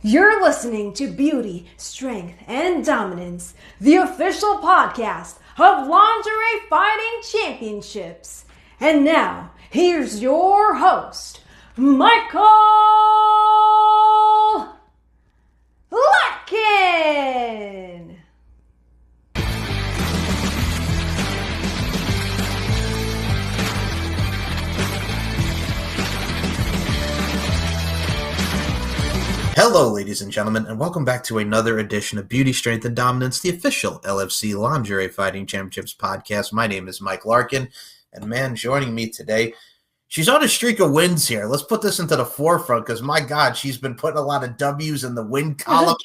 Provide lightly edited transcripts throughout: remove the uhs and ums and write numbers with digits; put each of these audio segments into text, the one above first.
You're listening to Beauty, Strength, and Dominance, the official podcast of Lingerie Fighting Championships. And now, here's your host, Michael Latkin. Hello, ladies and gentlemen, and welcome back to another edition of Beauty, Strength, and Dominance, the official LFC Lingerie Fighting Championships podcast. My name is Mike Larkin, and man, joining me today, she's on a streak of wins here. Let's put this into the forefront because, my God, she's been putting a lot of W's in the win column.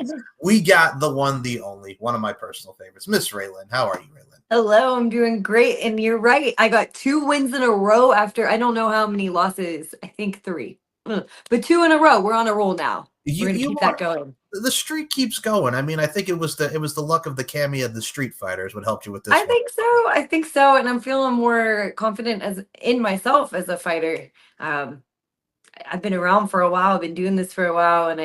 We got the one, the only, one of my personal favorites, Miss Raylan. How are you, Raylan? Hello, I'm doing great. And you're right. I got 2 wins in a row after I don't know how many losses. I think 3. But 2 in a row. We're on a roll now. We're gonna keep that going. The streak keeps going. I mean, I think it was the luck of the Cammy of the Street Fighters what helped you with this. I think so. And I'm feeling more confident in myself as a fighter. I've been around for a while. I've been doing this for a while, and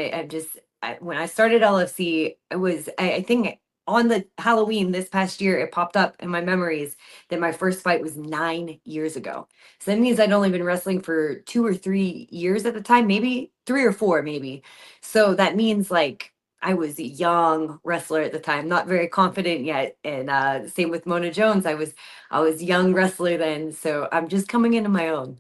when I started LFC, I think on the Halloween this past year, it popped up in my memories that my first fight was 9 years ago. So that means I'd only been wrestling for 2 or 3 years at the time, maybe 3 or 4, maybe. So that means like I was a young wrestler at the time, not very confident yet. And same with Mona Jones. I was young wrestler then. So I'm just coming into my own.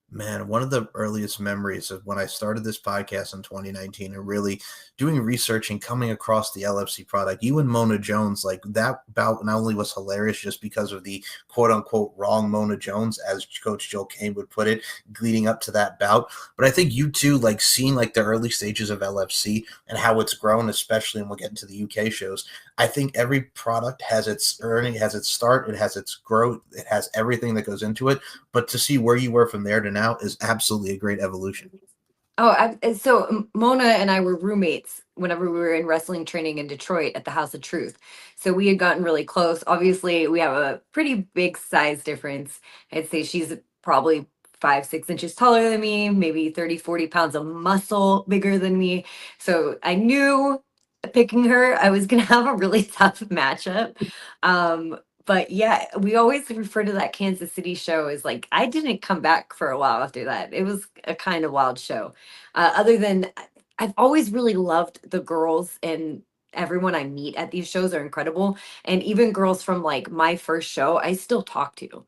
Man, one of the earliest memories of when I started this podcast in 2019 and really doing research and coming across the LFC product, you and Mona Jones, like that bout not only was hilarious just because of the quote unquote wrong Mona Jones, as Coach Joe Kane would put it, leading up to that bout. But I think you two, like seeing like the early stages of LFC and how it's grown, especially when we'll get into the UK shows. I think every product has its earning, has its start, it has its growth, it has everything that goes into it. But to see where you were from there to now is absolutely a great evolution. So Mona and I were roommates whenever we were in wrestling training in Detroit at the House of Truth. So we had gotten really close. Obviously, we have a pretty big size difference. I'd say she's probably 5-6 inches taller than me, maybe 30-40 pounds of muscle bigger than me. So I knew picking her, I was going to have a really tough matchup. But yeah, we always refer to that Kansas City show as like, I didn't come back for a while after that. It was a kind of wild show. Other than, I've always really loved the girls, and everyone I meet at these shows are incredible. And even girls from like my first show, I still talk to.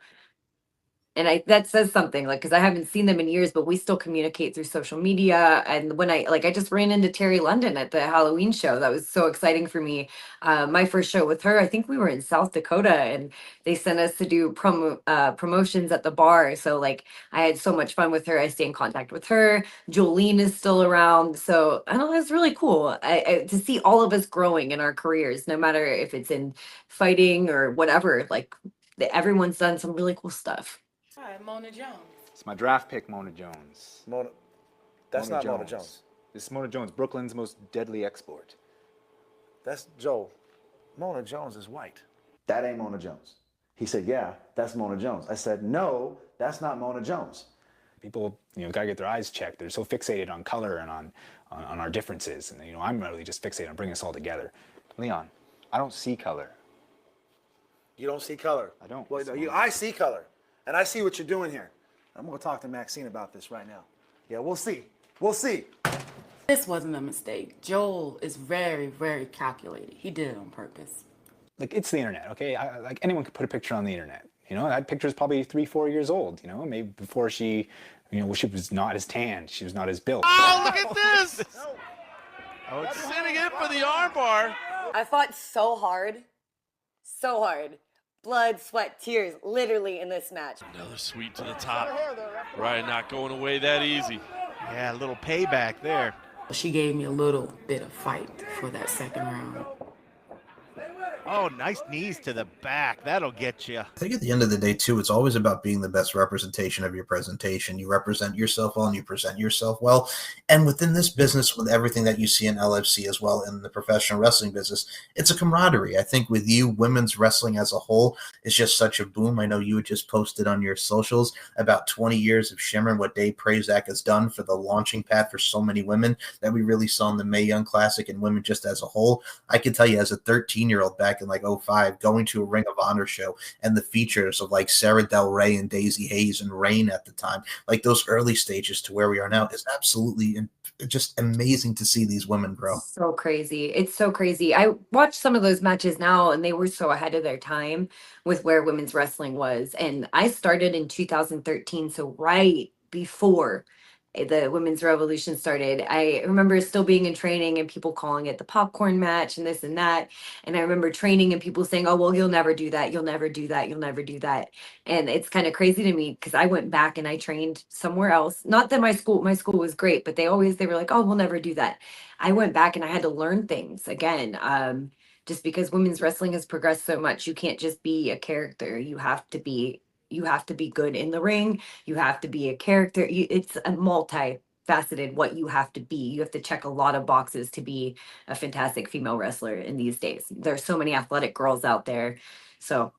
And that says something, like, because I haven't seen them in years, but we still communicate through social media. And when I just ran into Terry London at the Halloween show. That was so exciting for me. My first show with her, I think we were in South Dakota, and they sent us to do promotions at the bar. So like I had so much fun with her. I stay in contact with her. Jolene is still around. So I know it's really cool to see all of us growing in our careers, no matter if it's in fighting or whatever. Like everyone's done some really cool stuff. Hi, Mona Jones. It's my draft pick, Mona Jones. That's not Mona Jones. This is Mona Jones, Brooklyn's most deadly export. That's Joe. Mona Jones is white. That ain't Mona Jones. He said, yeah, that's Mona Jones. I said, no, that's not Mona Jones. People, gotta get their eyes checked. They're so fixated on color and on our differences. And, I'm really just fixated on bringing us all together. Leon, I don't see color. You don't see color. I don't. Well, I see color. And I see what you're doing here. I'm going to talk to Maxine about this right now. Yeah, we'll see. We'll see. This wasn't a mistake. Joel is very, very calculated. He did it on purpose. Like, it's the internet, okay? Like, anyone could put a picture on the internet. That picture is probably 3-4 years old, maybe before she, she was not as tanned. She was not as built. Oh, look at this! Oh, it's sitting in for the armbar. I fought so hard. So hard. Blood, sweat, tears, literally in this match. Another sweep to the top. Right, not going away that easy. Yeah, a little payback there. She gave me a little bit of fight for that second round. Oh, nice knees to the back. That'll get you. I think at the end of the day, too, it's always about being the best representation of your presentation. You represent yourself well and you present yourself well. And within this business, with everything that you see in LFC as well in the professional wrestling business, it's a camaraderie. I think with you, women's wrestling as a whole is just such a boom. I know you had just posted on your socials about 20 years of Shimmer and what Dave Prazak has done for the launching pad for so many women that we really saw in the Mae Young Classic and women just as a whole. I can tell you as a 13-year-old back in like '05, going to a Ring of Honor show and the features of like Sarah Del Rey and Daisy Hayes and Rain at the time, like those early stages to where we are now, is absolutely just amazing to see these women grow. So crazy. It's so crazy. I watch some of those matches now and they were so ahead of their time with where women's wrestling was. And I started in 2013, so right before the women's revolution started. I remember still being in training and people calling it the popcorn match and this and that. And I remember training and people saying, "Oh, well, you'll never do that. You'll never do that. You'll never do that." And it's kind of crazy to me because I went back and I trained somewhere else. Not that my school was great, but they were like, "Oh, we'll never do that." I went back and I had to learn things again. Just because women's wrestling has progressed so much, you can't just be a character. You have to be good in the ring. You have to be a character. It's a multifaceted what you have to be. You have to check a lot of boxes to be a fantastic female wrestler in these days. There's so many athletic girls out there. So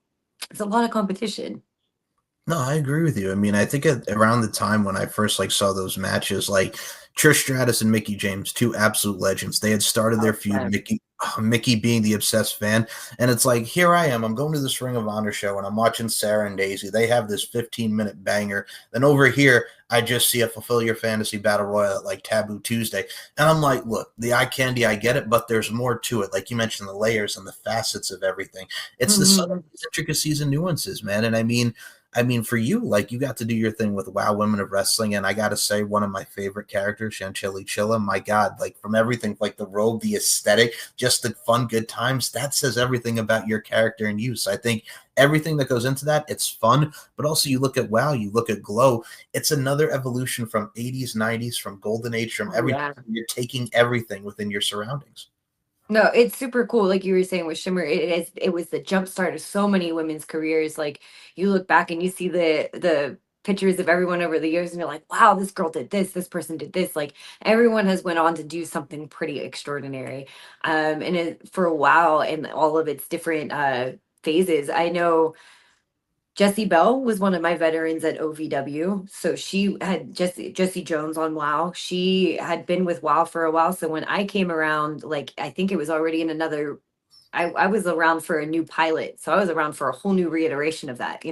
it's a lot of competition. No, I agree with you. I mean, I think around the time when I first like saw those matches, like Trish Stratus and Mickey James, two absolute legends. They had started their feud. Yeah. Mickey being the obsessed fan, and it's like here I am. I'm going to this Ring of Honor show, and I'm watching Sarah and Daisy. They have this 15-minute banger. Then over here, I just see a Fulfill Your Fantasy Battle Royal at like Taboo Tuesday, and I'm like, look, the eye candy, I get it, but there's more to it. Like you mentioned, the layers and the facets of everything. It's the subtle intricacies and nuances, man. And I mean, for you, like you got to do your thing with Wow Women of Wrestling, and I got to say, one of my favorite characters, Chantilly Chilla. My God, like from everything, like the robe, the aesthetic, just the fun, good times. That says everything about your character and you. So I think everything that goes into that, it's fun. But also, you look at Wow, you look at Glow. It's another evolution from '80s, '90s, from Golden Age, from everything. Yeah. You're taking everything within your surroundings. No, it's super cool. Like you were saying with Shimmer, it was the jump start of so many women's careers. Like you look back and you see the pictures of everyone over the years, and you're like, wow, this girl did this person did this. Like everyone has went on to do something pretty extraordinary. And for a while, and all of its different phases. I know Jessie Bell was one of my veterans at OVW. So she had Jessie Jones on WoW. She had been with WoW for a while. So when I came around, like I think it was already in another I was around for a new pilot. So I was around for a whole new reiteration of that.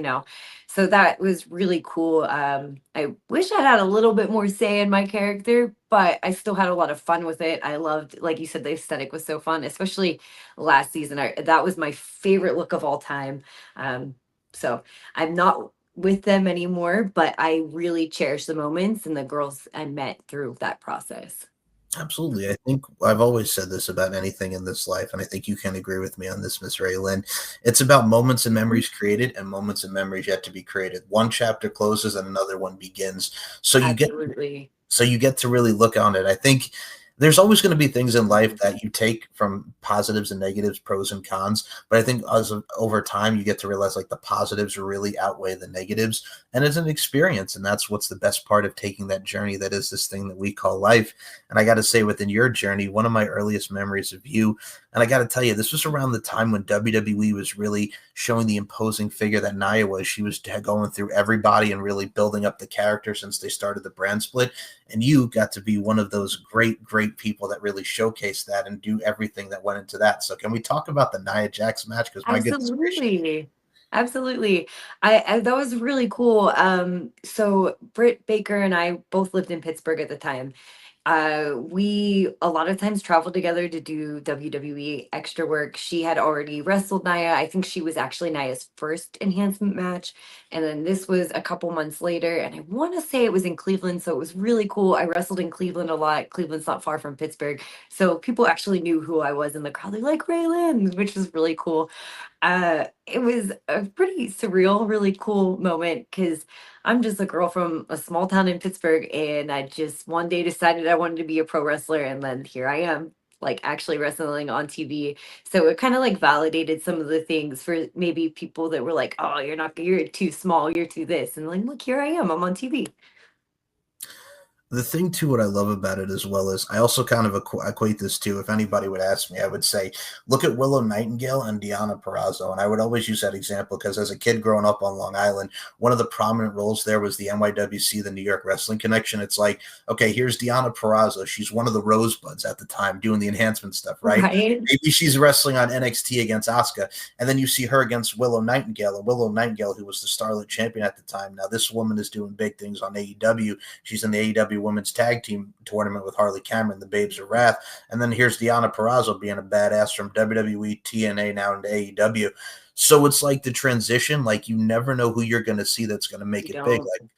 So that was really cool. I wish I had a little bit more say in my character, but I still had a lot of fun with it. I loved, like you said, the aesthetic was so fun, especially last season. That was my favorite look of all time. So I'm not with them anymore, but I really cherish the moments and the girls I met through that process. Absolutely. I think I've always said this about anything in this life, and I think you can agree with me on this, Miss Raylan. It's about moments and memories created and moments and memories yet to be created. One chapter closes and another one begins. So Absolutely. you get to really look on it. I think there's always going to be things in life that you take from positives and negatives, pros and cons. But I think over time, you get to realize like the positives really outweigh the negatives. And it's an experience. And that's what's the best part of taking that journey that is this thing that we call life. And I got to say, within your journey, one of my earliest memories of you, and I got to tell you, this was around the time when WWE was really showing the imposing figure that Nadia was. She was going through everybody and really building up the character since they started the brand split. And you got to be one of those great, great people that really showcased that and do everything that went into that. So can we talk about the Nia Jax match? Because my goodness gracious. Absolutely. I that was really cool. So Britt Baker and I both lived in Pittsburgh at the time. We a lot of times traveled together to do WWE extra work. She had already wrestled Nia. I think she was actually Nia's first enhancement match. And then this was a couple months later. And I want to say it was in Cleveland. So it was really cool. I wrestled in Cleveland a lot. Cleveland's not far from Pittsburgh. So people actually knew who I was in the crowd. They're like, Raylan, which was really cool. It was a pretty surreal, really cool moment because I'm just a girl from a small town in Pittsburgh, and I just one day decided I wanted to be a pro wrestler, and then here I am. like actually wrestling on TV. So it kind of like validated some of the things for maybe people that were like, oh, you're too small, you're too this. And like, look, here I am, I'm on TV. The thing too, what I love about it as well is I also kind of equate this to, if anybody would ask me, I would say, look at Willow Nightingale and Deonna Purrazzo. And I would always use that example because as a kid growing up on Long Island, one of the prominent roles there was the NYWC, the New York Wrestling Connection. It's like, okay, here's Deonna Purrazzo. She's one of the Rosebuds at the time doing the enhancement stuff, right? Maybe she's wrestling on NXT against Asuka. And then you see her against Willow Nightingale, and Willow Nightingale, who was the Starlet champion at the time. Now, this woman is doing big things on AEW. She's in the AEW Women's Tag Team Tournament with Harley Cameron, the Babes of Wrath. And then here's Deonna Purrazzo being a badass from WWE, TNA, now into AEW. So it's like the transition, like you never know who you're going to see that's going to make it big. Like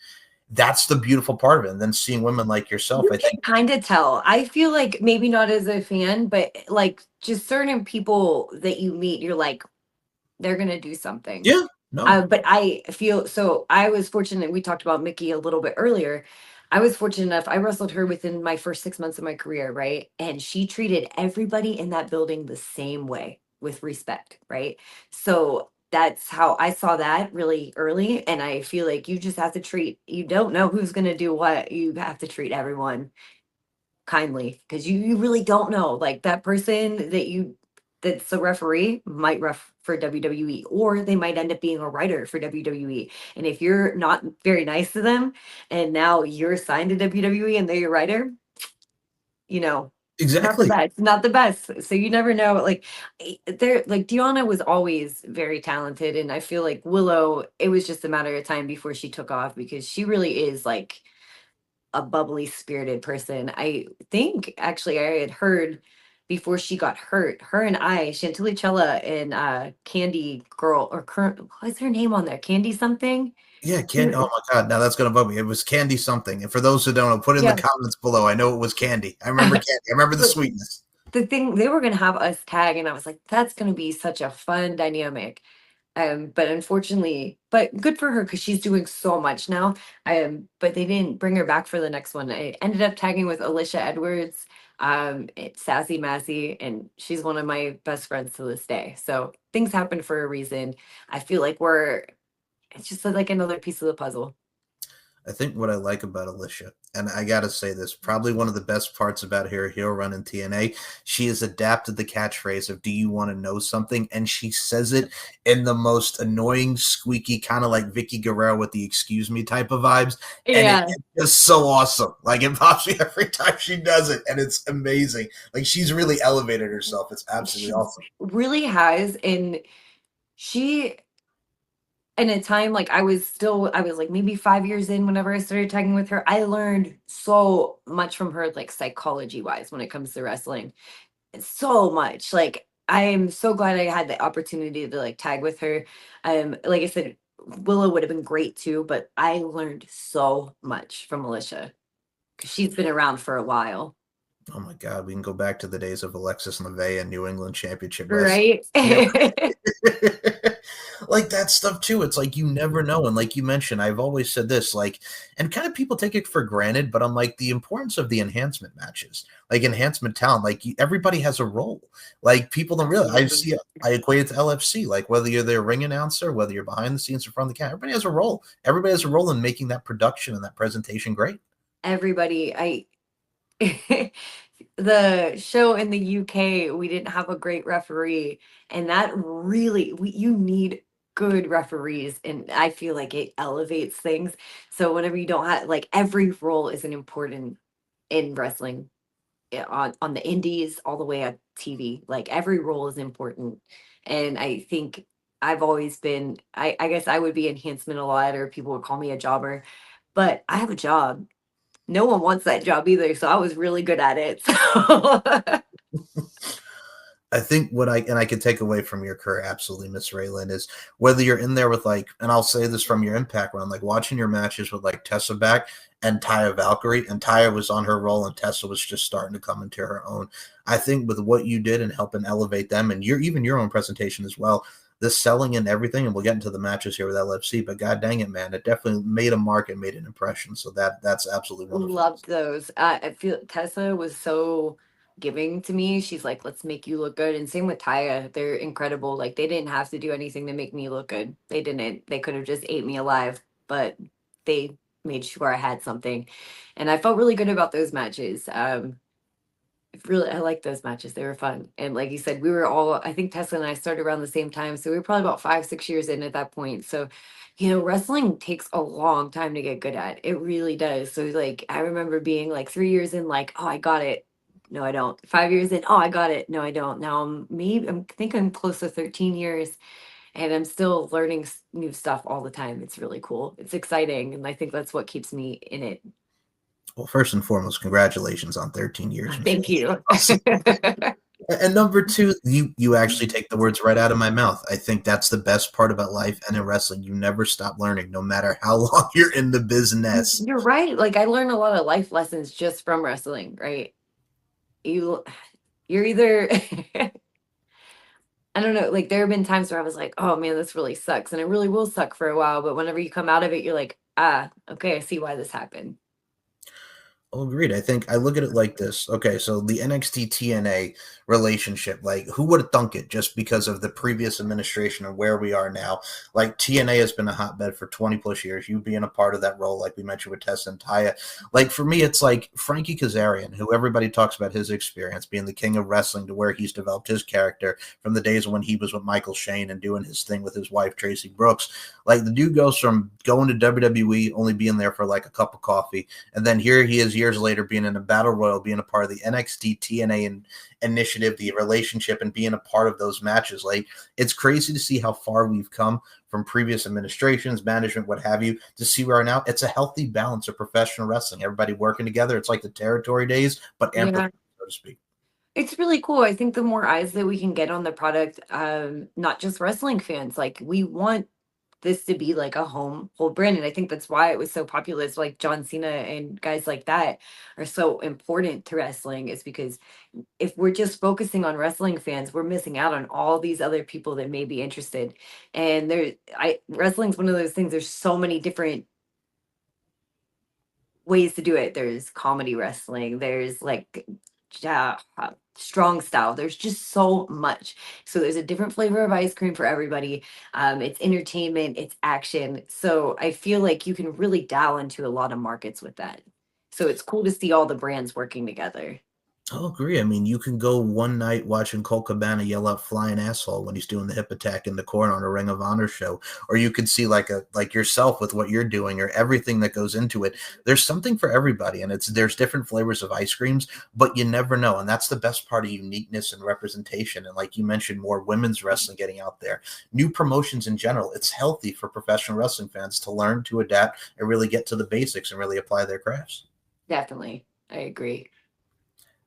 that's the beautiful part of it. And then seeing women like yourself, I think kind of tell. I feel like maybe not as a fan, but like just certain people that you meet, you're like, they're going to do something. Yeah. No. But I feel so I was fortunate. We talked about Mickey a little bit earlier. I was fortunate enough. I wrestled her within my first 6 months of my career, right? And she treated everybody in that building the same way with respect, right? So that's how I saw that really early. And I feel like you just have to you don't know who's going to do what. You have to treat everyone kindly because you really don't know. Like that person that's a referee might ref for WWE, or they might end up being a writer for WWE. And if you're not very nice to them and now you're signed to WWE and they're your writer, Exactly. Not the best. So you never know. Like Deonna was always very talented. And I feel like Willow, it was just a matter of time before she took off because she really is like a bubbly spirited person. I think actually I had heard before she got hurt, her and Chantilly Cella and Candy Girl or current what's her name on there? Candy something? Yeah, Candy. Oh my God, now that's gonna bug me. It was Candy something. And for those who don't know, put it in the comments below. I know it was Candy. I remember Candy. I remember the sweetness. The thing they were gonna have us tag, and I was like, that's gonna be such a fun dynamic. But unfortunately, but good for her because she's doing so much now. But they didn't bring her back for the next one. I ended up tagging with Alicia Edwards, it's Sassy Massey, and she's one of my best friends to this day. So things happen for a reason. I feel like it's just like another piece of the puzzle. I think what I like about Alicia, and I got to say this, probably one of the best parts about her heel run in TNA, she has adapted the catchphrase of, do you want to know something? And she says it in the most annoying, squeaky, kind of like Vicky Guerrero with the excuse me type of vibes. And it's just so awesome. Like it pops me every time she does it. And it's amazing. Like she's really elevated herself. It's absolutely awesome. Really has. And she... in a time like I was like maybe 5 years in whenever I started tagging with her, I learned so much from her, like psychology wise, when it comes to wrestling. So much. Like I am so glad I had the opportunity to like tag with her. Like I said, Willow would have been great too, but I learned so much from Alicia because she's been around for a while. Oh my God, we can go back to the days of Alexis Nevaeh and New England Championship Wrestling. Right? Like that stuff too. It's like you never know. And like you mentioned, I've always said this, like, and kind of people take it for granted, but I'm like the importance of the enhancement matches, like enhancement talent, like everybody has a role. Like people don't realize. I equate it to LFC, like whether you're their ring announcer, whether you're behind the scenes or front of the camera, everybody has a role. Everybody has a role in making that production and that presentation great. Everybody, the show in the UK, we didn't have a great referee, and that really you need good referees, and I feel like it elevates things. So whenever you don't have, like, every role is an important in wrestling, on the indies all the way at TV, like every role is important. And I think I've always been, I guess I would be enhancement a lot, or people would call me a jobber, but I have a job. No one wants that job either, so I was really good at it. I think I can take away from your career, absolutely, Miss Raylan, is whether you're in there with like, and I'll say this from your Impact run, like watching your matches with like Tessa back and Taya Valkyrie, and Taya was on her roll and Tessa was just starting to come into her own. I think with what you did and helping elevate them, and even your own presentation as well, the selling and everything, and we'll get into the matches here with LFC, but god dang it, man, it definitely made a mark and made an impression. So that's absolutely wonderful. Loved those. I feel Tessa was so giving to me. She's like, let's make you look good. And same with Taya. They're incredible. Like they didn't have to do anything to make me look good. They didn't. They could have just ate me alive, but they made sure I had something. And I felt really good about those matches. Really, I like those matches. They were fun. And like you said, we were all, I think Tessa and I started around the same time. So we were probably about 5, 6 years in at that point. So, wrestling takes a long time to get good at. It really does. So like, I remember being like 3 years in, like, oh, I got it. No, I don't. 5 years in, oh, I got it. No, I don't. Now I think I'm close to 13 years and I'm still learning new stuff all the time. It's really cool. It's exciting. And I think that's what keeps me in it. Well, first and foremost, congratulations on 13 years. Thank you. And number two, you actually take the words right out of my mouth. I think that's the best part about life and in wrestling. You never stop learning, no matter how long you're in the business. You're right. Like I learned a lot of life lessons just from wrestling, right? You're either I don't know, like there have been times where I was like, oh man, this really sucks. And it really will suck for a while. But whenever you come out of it, you're like, okay, I see why this happened. Oh, agreed. I think I look at it like this. Okay, so the NXT TNA relationship, like who would have thunk it just because of the previous administration and where we are now? Like TNA has been a hotbed for 20 plus years. You being a part of that role, like we mentioned with Tessa and Taya. Like for me, it's like Frankie Kazarian, who everybody talks about his experience being the king of wrestling to where he's developed his character from the days when he was with Michael Shane and doing his thing with his wife, Tracy Brooks. Like the dude goes from going to WWE, only being there for like a cup of coffee, and then here he is years later being in a battle royal, being a part of the NXT TNA initiative, the relationship, and being a part of those matches. Like it's crazy to see how far we've come from previous administrations, management, what have you, to see where we are now. It's a healthy balance of professional wrestling. Everybody working together. It's like the territory days, but amplified, so to speak. It's really cool. I think the more eyes that we can get on the product, not just wrestling fans, like we want this to be like a whole brand. And I think that's why it was so popular. It's like John Cena and guys like that are so important to wrestling, is because if we're just focusing on wrestling fans, we're missing out on all these other people that may be interested. And wrestling's one of those things. There's so many different ways to do it. There's comedy wrestling. There's like strong style. There's just so much. So there's a different flavor of ice cream for everybody. It's entertainment, it's action. So I feel like you can really dial into a lot of markets with that. So it's cool to see all the brands working together. I'll agree. I mean, you can go one night watching Colt Cabana yell out "flying asshole" when he's doing the hip attack in the corner on a Ring of Honor show, or you could see like yourself with what you're doing, or everything that goes into it. There's something for everybody, and there's different flavors of ice creams, but you never know, and that's the best part of uniqueness and representation. And like you mentioned, more women's wrestling getting out there, new promotions in general. It's healthy for professional wrestling fans to learn, to adapt, and really get to the basics and really apply their crafts. Definitely, I agree.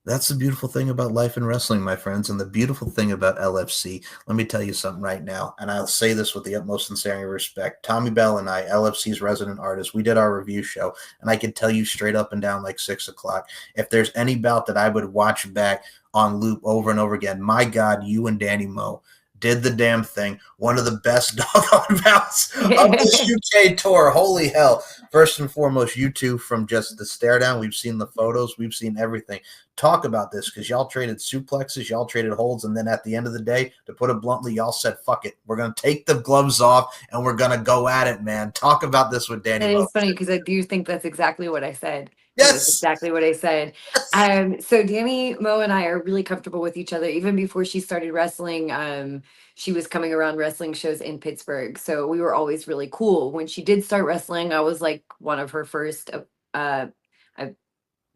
That's the beautiful thing about life in wrestling, my friends, and the beautiful thing about LFC. Let me tell you something right now, and I'll say this with the utmost sincerity and respect. Tommy Bell and I, LFC's resident artist, we did our review show, and I can tell you straight up and down like 6 o'clock, if there's any bout that I would watch back on loop over and over again, my God, you and Danny Moe did the damn thing. One of the best doggone bouts of this UK tour. Holy hell. First and foremost, you two, from just the stare down, we've seen the photos, we've seen everything. Talk about this, because y'all traded suplexes, y'all traded holds, and then at the end of the day, to put it bluntly, y'all said, fuck it. We're going to take the gloves off, and we're going to go at it, man. Talk about this with Danny. And it's funny, because I do think that's exactly what I said. Yes. That's exactly what I said. Yes. So Danny Moe and I are really comfortable with each other. Even before she started wrestling, she was coming around wrestling shows in Pittsburgh. So we were always really cool. When she did start wrestling, I was like one of her first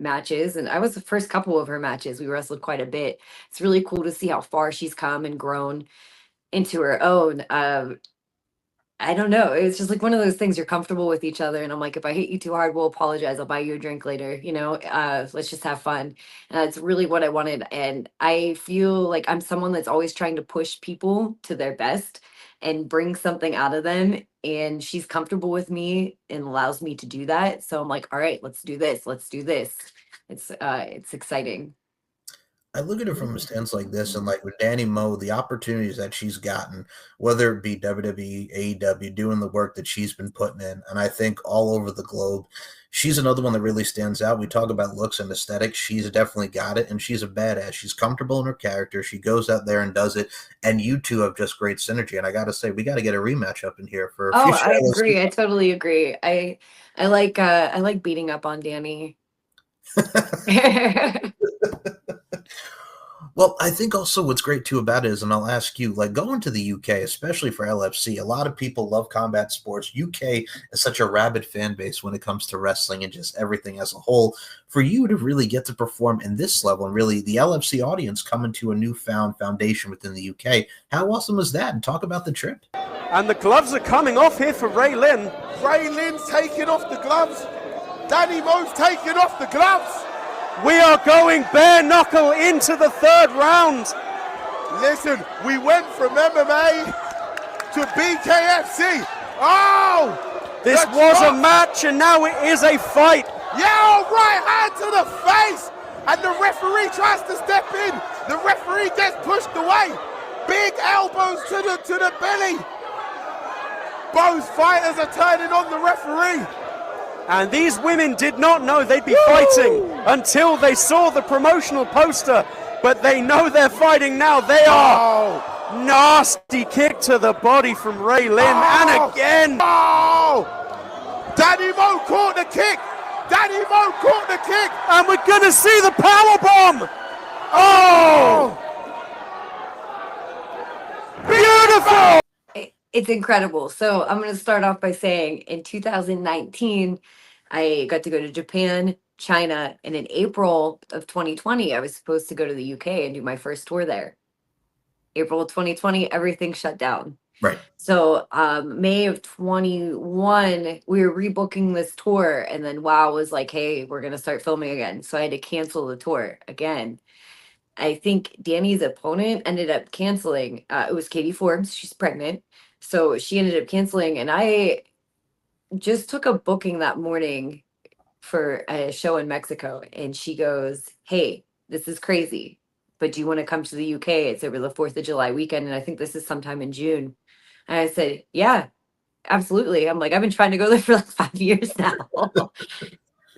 matches, and I was the first couple of her matches. We wrestled quite a bit. It's really cool to see how far she's come and grown into her own. I don't know. It's just like one of those things, you're comfortable with each other. And I'm like, if I hit you too hard, we'll apologize. I'll buy you a drink later. Let's just have fun. And that's really what I wanted. And I feel like I'm someone that's always trying to push people to their best and bring something out of them. And she's comfortable with me and allows me to do that. So I'm like, all right, let's do this. Let's do this. It's exciting. I look at it from a stance like this, and like with Danny Moe, the opportunities that she's gotten, whether it be WWE, AEW, doing the work that she's been putting in, and I think all over the globe, she's another one that really stands out. We talk about looks and aesthetics. She's definitely got it, and she's a badass. She's comfortable in her character. She goes out there and does it, and you two have just great synergy. And I got to say, we got to get a rematch up in here for a Oh, future I LSD. agree. I totally agree. I like beating up on Dani. Well, I think also what's great too about it is, and I'll ask you, like going to the UK, especially for LFC, a lot of people love combat sports. UK is such a rabid fan base when it comes to wrestling and just everything as a whole. For you to really get to perform in this level and really the LFC audience coming to a newfound foundation within the UK, how awesome was that? And talk about the trip. And the gloves are coming off here for Ray Lynn. Ray Lynn's taking off the gloves. Danny Moe's taking off the gloves. We are going bare knuckle into the third round. Listen, we went from MMA to BKFC. Oh! This was a match and now it is a fight. Yeah, right hand to the face. And the referee tries to step in. The referee gets pushed away. Big elbows to the belly. Both fighters are turning on the referee. And these women did not know they'd be fighting until they saw the promotional poster. But they know they're fighting now. They are. Nasty kick to the body from Ray Lynn. And again. Oh! Danny Moe caught the kick. Danny Moe caught the kick. And we're going to see the power bomb. Oh! Beautiful! It's incredible. So I'm going to start off by saying in 2019, I got to go to Japan, China, and in April of 2020, I was supposed to go to the UK and do my first tour there. April of 2020, everything shut down. Right. So May of 21, we were rebooking this tour, and then WoW was like, hey, we're going to start filming again. So I had to cancel the tour again. I think Dani's opponent ended up canceling. It was Katie Forbes. She's pregnant. So she ended up canceling. And I just took a booking that morning for a show in Mexico. And she goes, hey, this is crazy, but do you want to come to the UK? It's over the 4th of July weekend. And I think this is sometime in June. And I said, yeah, absolutely. I'm like, I've been trying to go there for like 5 years now.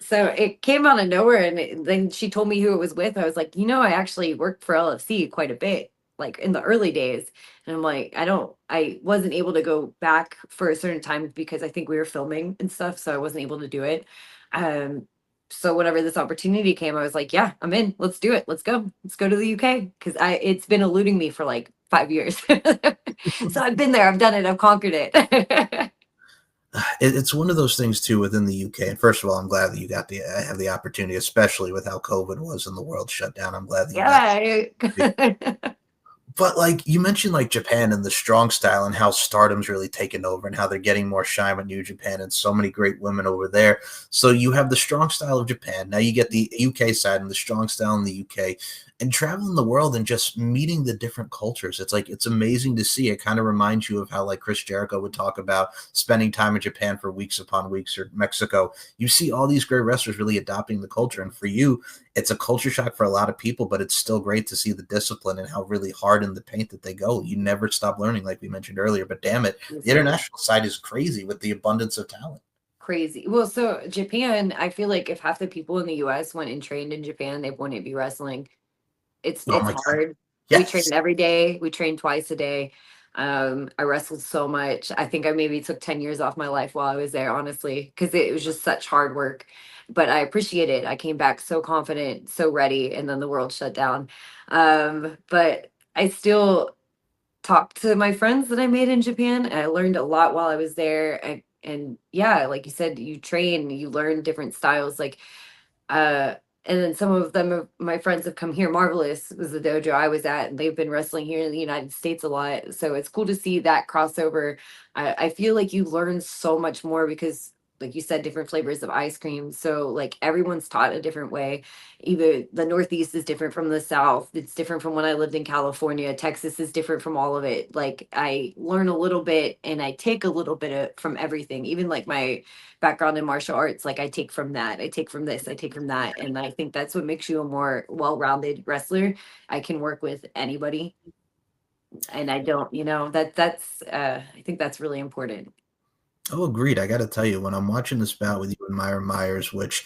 So it came out of nowhere. And then she told me who it was with. I was like, I actually worked for LFC quite a bit, like in the early days. And I'm like, I wasn't able to go back for a certain time because I think we were filming and stuff. So I wasn't able to do it. So whenever this opportunity came, I was like, yeah, I'm in. Let's do it. Let's go. Let's go to the UK. Because it's been eluding me for like 5 years. So I've been there. I've done it. I've conquered it. It's one of those things too within the UK. And first of all, I'm glad that you got to have the opportunity, especially with how COVID was and the world shut down. I'm glad that you got But like you mentioned, like Japan and the strong style and how Stardom's really taken over and how they're getting more shine with New Japan and so many great women over there. So you have the strong style of Japan. Now you get the UK side and the strong style in the UK. And traveling the world and just meeting the different cultures. It's like, it's amazing to see. It kind of reminds you of how like Chris Jericho would talk about spending time in Japan for weeks upon weeks, or Mexico. You see all these great wrestlers really adopting the culture. And for you, it's a culture shock for a lot of people, but it's still great to see the discipline and how really hard in the paint that they go. You never stop learning, like we mentioned earlier, but damn it, the international side is crazy with the abundance of talent. Crazy. Well, so Japan, I feel like if half the people in the US went and trained in Japan, they wouldn't be wrestling. It's hard. Yes. We train every day. We train twice a day. I wrestled so much. I think I maybe took 10 years off my life while I was there, honestly, because it was just such hard work. But I appreciate it. I came back so confident, so ready, and then the world shut down. But I still talk to my friends that I made in Japan. I learned a lot while I was there. And yeah, like you said, you train, you learn different styles. Like, and then some of them, my friends have come here. Marvelous was the dojo I was at, and they've been wrestling here in the United States a lot. So it's cool to see that crossover. I feel like you learn so much more because like you said, different flavors of ice cream. So like everyone's taught a different way. Either the Northeast is different from the South. It's different from when I lived in California. Texas is different from all of it. Like I learn a little bit and I take a little bit from everything. Even like my background in martial arts, like I take from that. I take from this. I take from that. And I think that's what makes you a more well-rounded wrestler. I can work with anybody. And I don't, that's I think that's really important. Oh, agreed. I got to tell you, when I'm watching this bout with you and Mayra Myers, which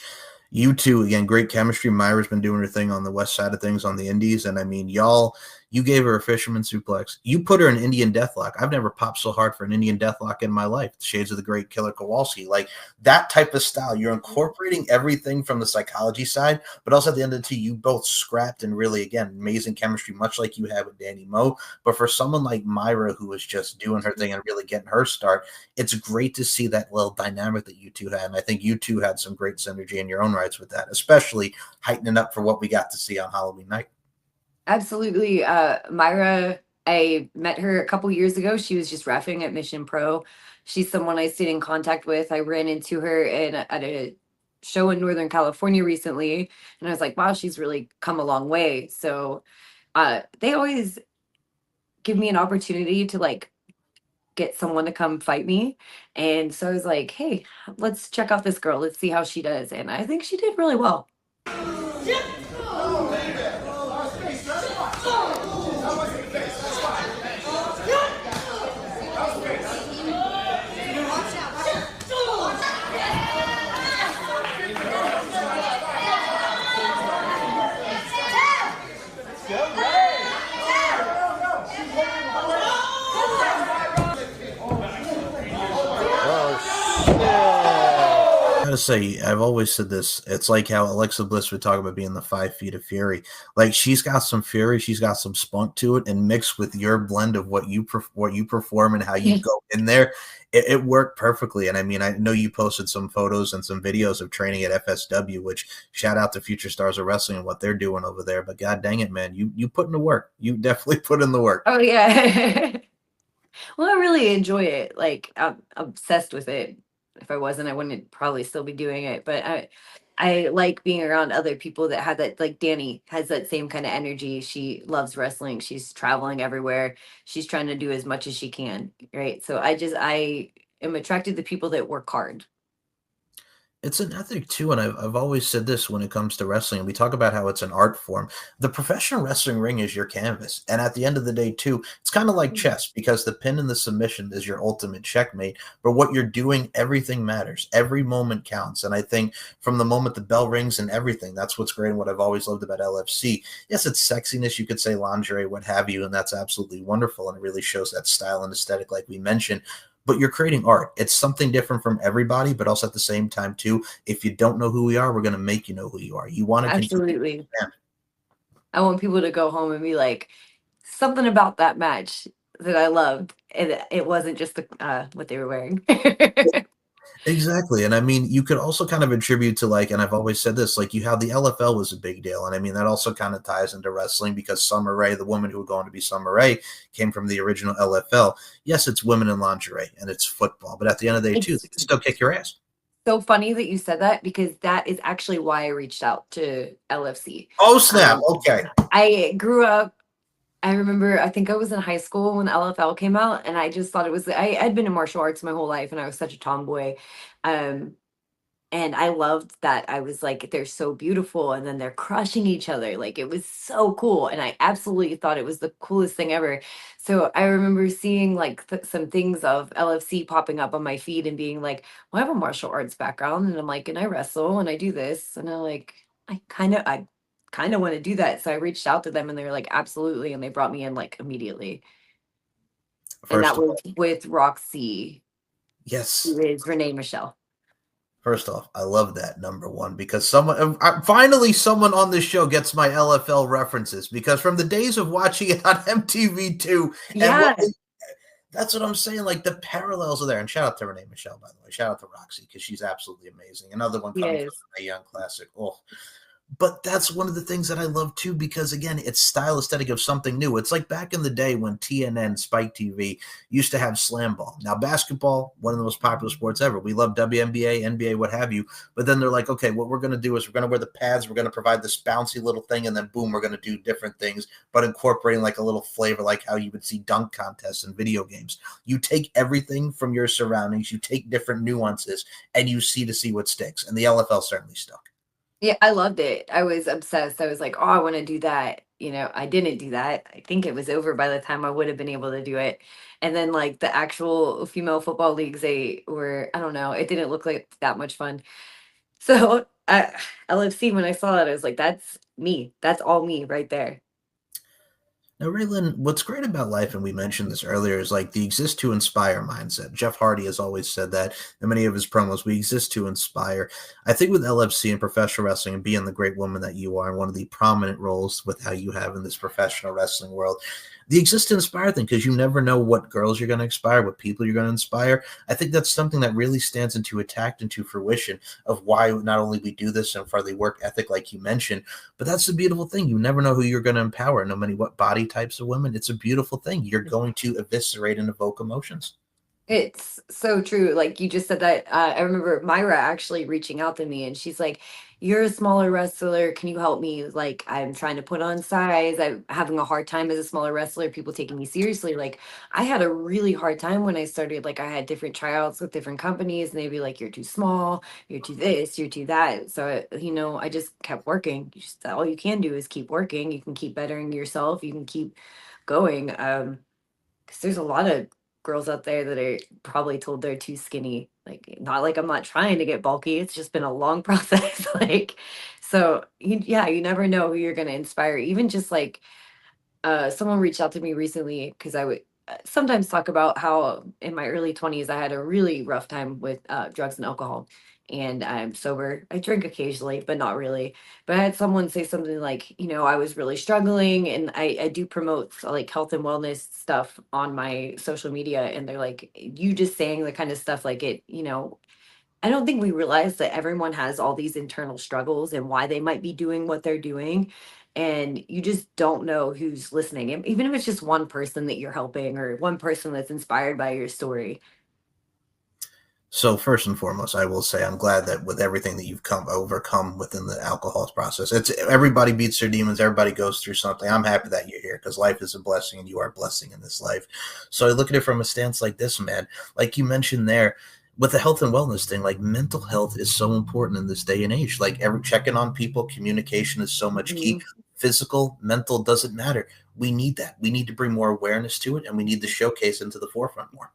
you two, again, great chemistry. Mayra's been doing her thing on the west side of things on the indies. And I mean, y'all, you gave her a fisherman suplex. You put her in Indian deathlock. I've never popped so hard for an Indian deathlock in my life. The shades of the great Killer Kowalski. Like that type of style. You're incorporating everything from the psychology side, but also at the end of the day, you both scrapped and really, again, amazing chemistry, much like you had with Dani Mo. But for someone like Mayra, who was just doing her thing and really getting her start, it's great to see that little dynamic that you two had. And I think you two had some great synergy in your own rights with that, especially heightening up for what we got to see on Halloween night. Absolutely. Mayra, I met her a couple years ago. She was just reffing at Mission Pro. She's someone I stayed in contact with. I ran into her at a show in Northern California recently, and I was like, wow, she's really come a long way. So they always give me an opportunity to like get someone to come fight me. And so I was like, hey, let's check out this girl. Let's see how she does. And I think she did really well. Say, I've always said this. It's like how Alexa Bliss would talk about being the 5 feet of fury. Like she's got some fury, she's got some spunk to it, and mixed with your blend of what you perform and how you go in there, it worked perfectly. And I mean, I know you posted some photos and some videos of training at FSW, which shout out to Future Stars of Wrestling and what they're doing over there. But god dang it, man, you put in the work. You definitely put in the work. Oh yeah. Well, I really enjoy it. Like I'm obsessed with it. If I wasn't, I wouldn't probably still be doing it. But I like being around other people that have that. Like Dani has that same kind of energy. She loves wrestling. She's traveling everywhere. She's trying to do as much as she can. Right. So I am attracted to people that work hard. It's an ethic too, and I've always said this when it comes to wrestling, and we talk about how it's an art form. The professional wrestling ring is your canvas, and at the end of the day too, it's kind of like chess, because the pin and the submission is your ultimate checkmate, but what you're doing, everything matters. Every moment counts, and I think from the moment the bell rings and everything, that's what's great and what I've always loved about LFC. Yes, it's sexiness, you could say lingerie, what have you, and that's absolutely wonderful, and it really shows that style and aesthetic like we mentioned. But you're creating art. It's something different from everybody, but also at the same time, too, if you don't know who we are, we're going to make you know who you are. You want to absolutely. I want people to go home and be like, something about that match that I loved. And it wasn't just what they were wearing. Exactly. And I mean, you could also kind of attribute to like, and I've always said this, like you have the LFL was a big deal. And I mean, that also kind of ties into wrestling because Summer Rae, the woman who was going to be Summer Rae, came from the original LFL. Yes, it's women in lingerie and it's football, but at the end of the day, too, they can still kick your ass. So funny that you said that because that is actually why I reached out to LFC. Oh, snap. Okay. I grew up. I remember, I think I was in high school when LFL came out, and I just thought it was, I'd been in martial arts my whole life, and I was such a tomboy. And I loved that. I was like, they're so beautiful, and then they're crushing each other. Like, it was so cool, and I absolutely thought it was the coolest thing ever. So I remember seeing, like, some things of LFC popping up on my feed and being like, well, I have a martial arts background, and I'm like, and I wrestle, and I do this, and I'm like, I kind of want to do that. So I reached out to them and they were like, absolutely. And they brought me in like immediately. And that was with Roxy. Yes. Who is Renee Michelle. First off, I love that, number one, because finally someone on this show gets my LFL references, because from the days of watching it on MTV2, yeah. That's what I'm saying. Like the parallels are there. And shout out to Renee Michelle, by the way. Shout out to Roxy, because she's absolutely amazing. Another one coming from a young classic. Oh, But that's one of the things that I love too, because again, it's style aesthetic of something new. It's like back in the day when TNN, Spike TV used to have slam ball. Now, basketball, one of the most popular sports ever. We love WNBA, NBA, what have you. But then they're like, okay, what we're going to do is we're going to wear the pads. We're going to provide this bouncy little thing. And then boom, we're going to do different things, but incorporating like a little flavor, like how you would see dunk contests in video games. You take everything from your surroundings, you take different nuances, and you see what sticks. And the LFL certainly stuck. Yeah, I loved it. I was obsessed. I was like, oh, I want to do that. I didn't do that. I think it was over by the time I would have been able to do it. And then like the actual female football leagues, they were, I don't know, it didn't look like that much fun. So LFC, when I saw that, I was like, that's me. That's all me right there. Now, Raylan, what's great about life, and we mentioned this earlier, is like the exist to inspire mindset. Jeff Hardy has always said that in many of his promos. We exist to inspire. I think with LFC and professional wrestling and being the great woman that you are, and one of the prominent roles with how you have in this professional wrestling world, the exist to inspire thing, because you never know what girls you're going to inspire, what people you're going to inspire. I think that's something that really stands into attack, into fruition of why not only we do this and for the work ethic, like you mentioned, but that's the beautiful thing. You never know who you're going to empower, no matter what body types of women. It's a beautiful thing. You're going to eviscerate and evoke emotions. It's so true. Like you just said that. I remember Mayra actually reaching out to me and she's like, you're a smaller wrestler. Can you help me? Like, I'm trying to put on size. I'm having a hard time as a smaller wrestler, people taking me seriously. Like, I had a really hard time when I started. Like, I had different tryouts with different companies and they'd be like, you're too small, you're too this, you're too that. So, I just kept working. All you can do is keep working. You can keep bettering yourself. You can keep going. Because there's a lot of girls out there that are probably told they're too skinny. Like, not like I'm not trying to get bulky. It's just been a long process. So you never know who you're gonna inspire. Even just like someone reached out to me recently because I would sometimes talk about how in my early 20s I had a really rough time with drugs and alcohol. And I'm sober. I drink occasionally, but not really. But I had someone say something like, I was really struggling, and I do promote like health and wellness stuff on my social media. And they're like, you just saying the kind of stuff like I don't think we realize that everyone has all these internal struggles and why they might be doing what they're doing. And you just don't know who's listening. And even if it's just one person that you're helping or one person that's inspired by your story. So first and foremost, I will say I'm glad that with everything that you've overcome within the alcohol process, it's everybody beats their demons. Everybody goes through something. I'm happy that you're here because life is a blessing and you are a blessing in this life. So I look at it from a stance like this, man. Like you mentioned there, with the health and wellness thing, like mental health is so important in this day and age. Like checking on people, communication is so much key. Physical, mental doesn't matter. We need that. We need to bring more awareness to it, and we need to showcase into the forefront more.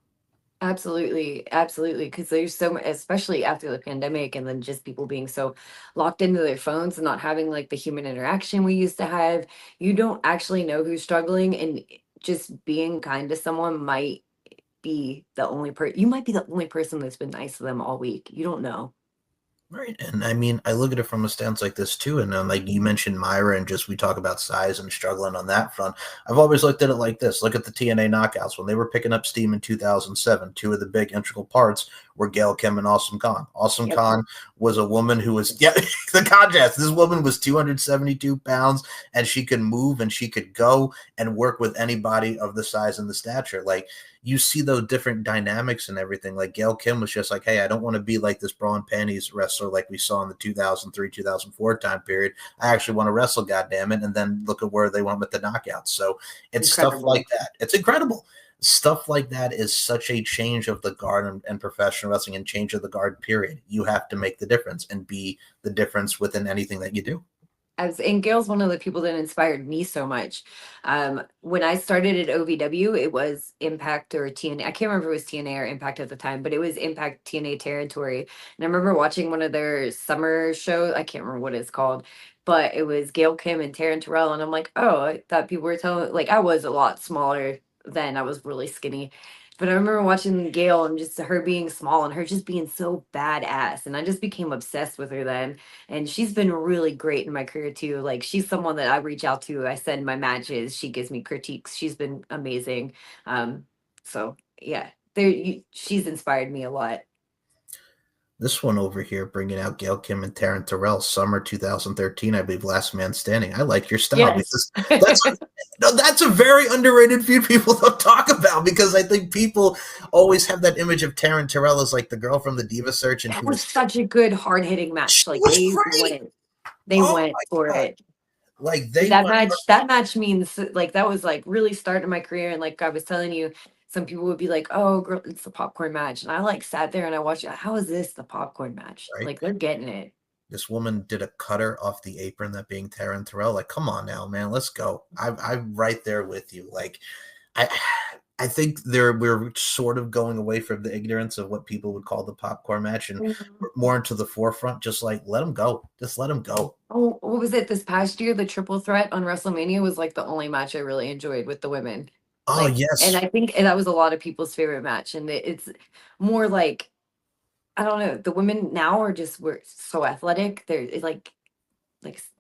Absolutely, absolutely. Because there's so much, especially after the pandemic, and then just people being so locked into their phones and not having like the human interaction we used to have. You don't actually know who's struggling, and just being kind to someone might be the only you might be the only person that's been nice to them all week. You don't know. Right. And I mean, I look at it from a stance like this too. And like you mentioned Mayra, and just we talk about size and struggling on that front. I've always looked at it like this. Look at the TNA knockouts. When they were picking up steam in 2007, two of the big integral parts were Gail Kim and Awesome Khan. Awesome Khan was a woman who was, the contrast. This woman was 272 pounds, and she could move and she could go and work with anybody of the size and the stature. Like, you see those different dynamics and everything. Like Gail Kim was just like, hey, I don't want to be like this bra and panties wrestler like we saw in the 2003, 2004 time period. I actually want to wrestle, goddammit. And then look at where they went with the knockouts. So it's stuff like that. It's incredible. Stuff like that is such a change of the guard and professional wrestling, and change of the guard, period. You have to make the difference and be the difference within anything that you do. And Gail's one of the people that inspired me so much. When I started at OVW, it was Impact or TNA. I can't remember if it was TNA or Impact at the time, but it was Impact TNA territory. And I remember watching one of their summer shows. I can't remember what it's called, but it was Gail Kim and Taryn Terrell. And I'm like, oh, I thought people were telling, like, I was a lot smaller then. I was really skinny. But I remember watching Gail and just her being small and her just being so badass. And I just became obsessed with her then. And she's been really great in my career too. Like, she's someone that I reach out to. I send my matches. She gives me critiques. She's been amazing. So yeah, she's inspired me a lot. This one over here, bringing out Gail Kim and Taryn Terrell, summer 2013, I believe, Last Man Standing. I like your style because that's a very underrated feud people don't talk about, because I think people always have that image of Taryn Terrell as like the girl from the Diva Search, and That who was such a good hard-hitting match. Like they Oh went my for God. it. Like they That went. match means like that was like really starting my career. And like I was telling you, some people would be like, "Oh, girl, it's the popcorn match," and I like sat there and I watched it. How is this the popcorn match? Right. Like they're getting it. This woman did a cutter off the apron, that being Taryn Terrell. Like, come on now, man, let's go. I'm right there with you. Like, I I think we're sort of going away from the ignorance of what people would call the popcorn match, and more into the forefront. Just like let them go, just let them go. Oh, what was it this past year? The triple threat on WrestleMania was like the only match I really enjoyed with the women. Oh Like, and yes, I think that was a lot of people's favorite match. And it's more like, I don't know, the women now are just we're so athletic. They're it's like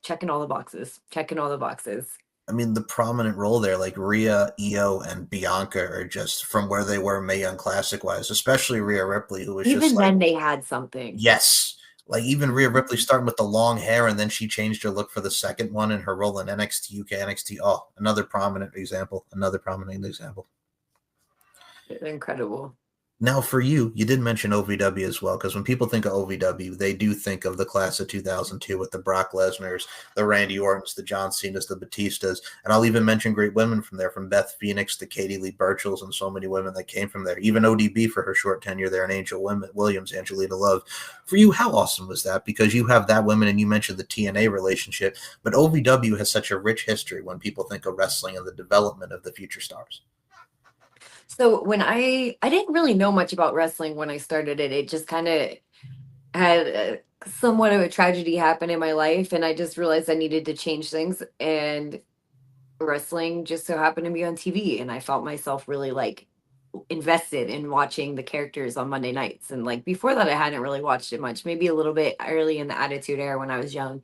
checking all the boxes, checking all the boxes. I mean the prominent role there, like Rhea, Io, and Bianca are just from where they were Mae Young Classic wise, especially Rhea Ripley, who was just Even like, then they had something. yes. Like even Rhea Ripley starting with the long hair, and then she changed her look for the second one in her role in NXT UK, NXT. Oh, another prominent example. Another prominent example. Incredible. Now, for you, you did mention OVW as well, because when people think of OVW, they do think of the class of 2002 with the Brock Lesnar's, the Randy Ortons, the John Cena's, the Batistas, and I'll even mention great women from there, from Beth Phoenix to Katie Lee Burchell's, and so many women that came from there. Even ODB for her short tenure there, and Angel Williams, Angelina Love. For you, how awesome was that? Because you have that women, and you mentioned the TNA relationship, but OVW has such a rich history when people think of wrestling and the development of the future stars. So when I didn't really know much about wrestling when I started it. It just kind of had somewhat of a tragedy happen in my life, and I just realized I needed to change things. And wrestling just so happened to be on TV, and I felt myself really like invested in watching the characters on Monday nights. And like before that, I hadn't really watched it much, maybe a little bit early in the Attitude Era when I was young.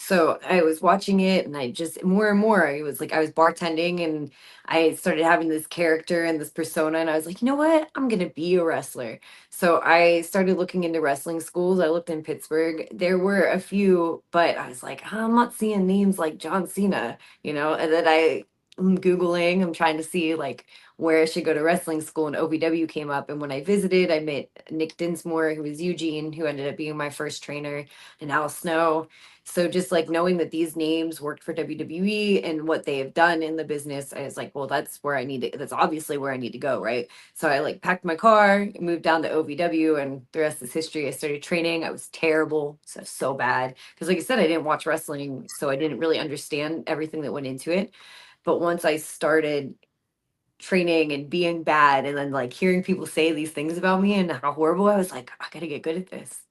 So I was watching it and I just more and more, it was like I was bartending and I started having this character and this persona. And I was like, you know what? I'm going to be a wrestler. So I started looking into wrestling schools. I looked in Pittsburgh. There were a few, but I was like, I'm not seeing names like John Cena, and then I'm Googling, I'm trying to see like where I should go to wrestling school, and OVW came up. And when I visited, I met Nick Dinsmore, who was Eugene, who ended up being my first trainer, and Al Snow. So just like knowing that these names worked for WWE and what they have done in the business, I was like, well, that's where I need to, that's obviously where I need to go, right? So I like packed my car, moved down to OVW, and the rest is history. I started training. I was terrible, so bad. Because like I said, I didn't watch wrestling, so I didn't really understand everything that went into it. But once I started training and being bad, and then like hearing people say these things about me and how horrible, I was like, I gotta get good at this.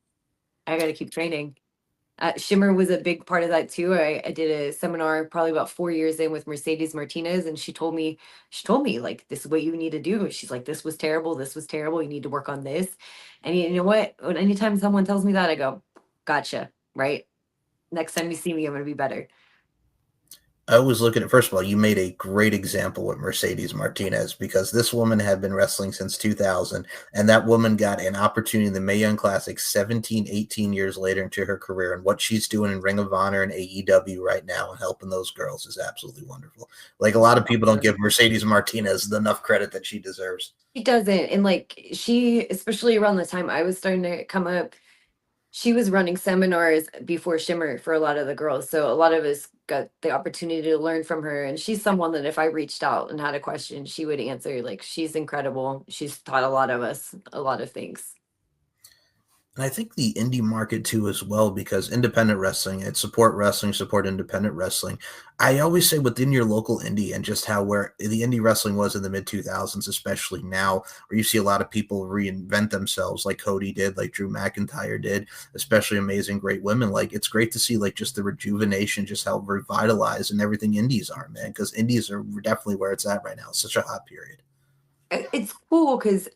I gotta keep training. Shimmer was a big part of that too. I did a seminar probably about 4 years in with Mercedes Martinez, and she told me like, this is what you need to do. She's like, this was terrible. This was terrible. You need to work on this. And you know what? Anytime someone tells me that, I go, gotcha. Right. Next time you see me, I'm going to be better. I was looking at, first of all, you made a great example with Mercedes Martinez, because this woman had been wrestling since 2000, and that woman got an opportunity in the Mae Young Classic 17, 18 years later into her career, and what she's doing in Ring of Honor and AEW right now and helping those girls is absolutely wonderful. Like, a lot of people don't give Mercedes Martinez enough credit that she deserves. She doesn't. And like she, especially around the time I was starting to come up, she was running seminars before Shimmer for a lot of the girls. So a lot of us got the opportunity to learn from her. And she's someone that if I reached out and had a question, she would answer. Like she's incredible. She's taught a lot of us a lot of things. And I think the indie market too as well, because independent wrestling, it's support wrestling, support independent wrestling. I always say within your local indie, and just how where the indie wrestling was in the mid 2000s, especially now, where you see a lot of people reinvent themselves, like Cody did, like Drew McIntyre did, especially amazing great women. Like, it's great to see like just the rejuvenation, just how revitalized and everything indies are, man, because indies are definitely where it's at right now. It's such a hot period. It's cool because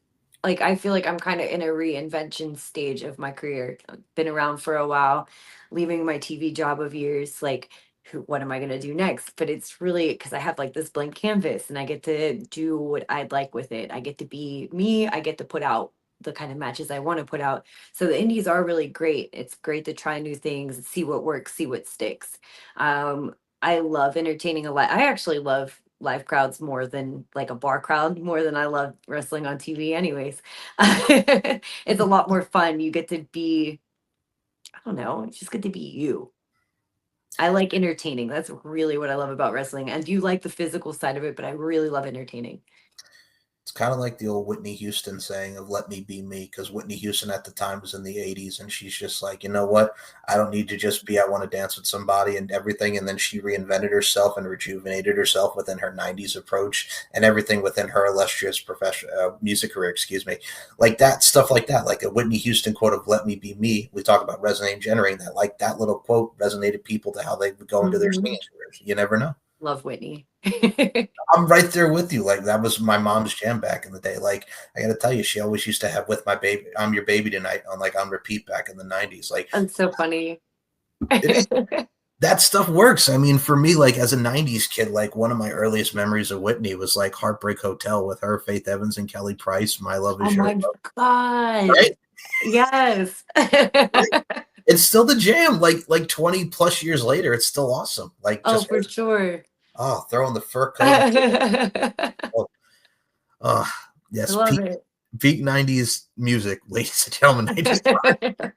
like I feel like I'm kind of in a reinvention stage of my career. I've been around for a while, leaving my TV job of years. Like, what am I gonna do next? But it's really because I have like this blank canvas, and I get to do what I'd like with it. I get to be me. I get to put out the kind of matches I want to put out. So the indies are really great. It's great to try new things, see what works, see what sticks. I love entertaining a lot. I actually love live crowds more than like a bar crowd, more than I love wrestling on TV anyways. It's a lot more fun. You get to be, I don't know, it's just good to be you. I like entertaining. That's really what I love about wrestling. And you like the physical side of it, but I really love entertaining. It's kind of like the old Whitney Houston saying of "Let me be me," because Whitney Houston at the time was in the '80s, and she's just like, you know what? I don't need to just be. I want to dance with somebody and everything. And then she reinvented herself and rejuvenated herself within her '90s approach and everything within her illustrious music career. Excuse me, like that stuff, like that, like a Whitney Houston quote of "Let me be me." We talk about resonating, generating that. Like that little quote resonated people to how they would go into their singing careers. You never know. Love Whitney. I'm right there with you. Like that was my mom's jam back in the day. Like I got to tell you, she always used to have "With My Baby," "I'm Your Baby Tonight" on repeat back in the '90s. Like That's so funny. that stuff works. I mean, for me, like as a '90s kid, like one of my earliest memories of Whitney was like "Heartbreak Hotel" with her, Faith Evans, and Kelly Price. "My Love Is Oh Your my Love." God. Right? Yes. Right? It's still the jam. Like 20 plus years later, it's still awesome. Like Oh, just for sure. throwing the fur coat. I Yes, love it. peak '90s music, ladies and gentlemen.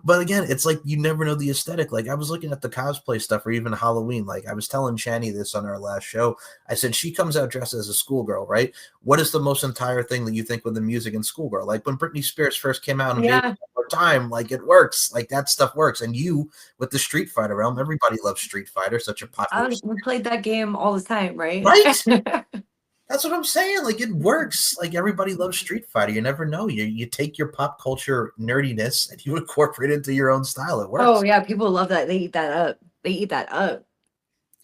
But again, it's like you never know the aesthetic. Like I was looking at the cosplay stuff or even Halloween. Like I was telling Shani this on our last show. I said she comes out dressed as a schoolgirl, right? What is the most entire thing that you think with the music and schoolgirl? Like when Britney Spears first came out and Yeah. more time, like it works. Like that stuff works. And you with the Street Fighter realm, everybody loves Street Fighter, such a popular. We played that game all the time, right? Right? That's what I'm saying. Like it works. Like everybody loves Street Fighter. You never know. You take your pop culture nerdiness and you incorporate it into your own style. It works. Oh yeah, people love that. They eat that up. They eat that up.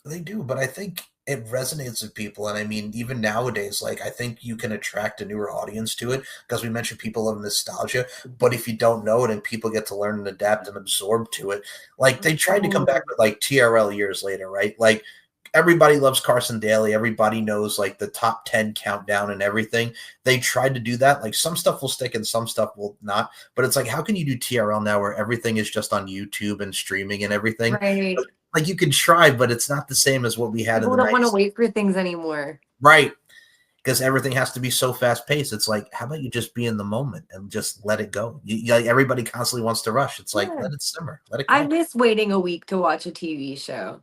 They do, but I think it resonates with people. And I mean, even nowadays, like I think you can attract a newer audience to it because we mentioned people love nostalgia. But if you don't know it and people get to learn and adapt and absorb to it, like they tried to come back with like TRL years later, right? Like everybody loves Carson Daly. Everybody knows like the top 10 countdown and everything. They tried to do that. Like some stuff will stick and some stuff will not. But it's like, how can you do TRL now where everything is just on YouTube and streaming and everything? Right. Like you can try, but it's not the same as what we had People in the don't want to 90s. wait for things anymore. Right. Because everything has to be so fast paced. It's like, how about you just be in the moment and just let it go? Like everybody constantly wants to rush. It's like, let it simmer. Let it go. I miss waiting a week to watch a TV show.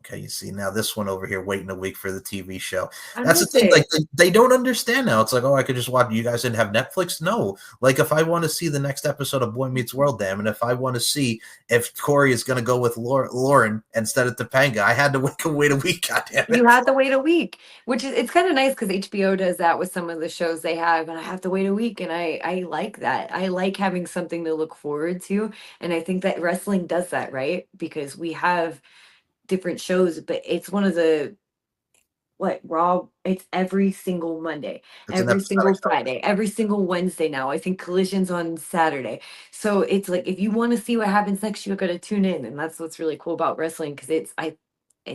Okay, you see now this one over here waiting a week for the TV show. I That's the miss thing. it. Like they don't understand now. It's like, oh, I could just watch. You guys didn't have Netflix? No. Like if I want to see the next episode of Boy Meets World, damn, and if I want to see if Corey is going to go with Lauren instead of Topanga, I had to wait a week. God damn it. You had to wait a week, which is it's kind of nice because HBO does that with some of the shows they have, and I have to wait a week, and I like that. I like having something to look forward to, and I think that wrestling does that, right? Because we have different shows, but it's one of the Raw, it's every single Monday, It's an every single episodic Friday, every single Wednesday now. I think Collision's on Saturday. So it's like if you want to see what happens next, you're gonna tune in. And that's what's really cool about wrestling because it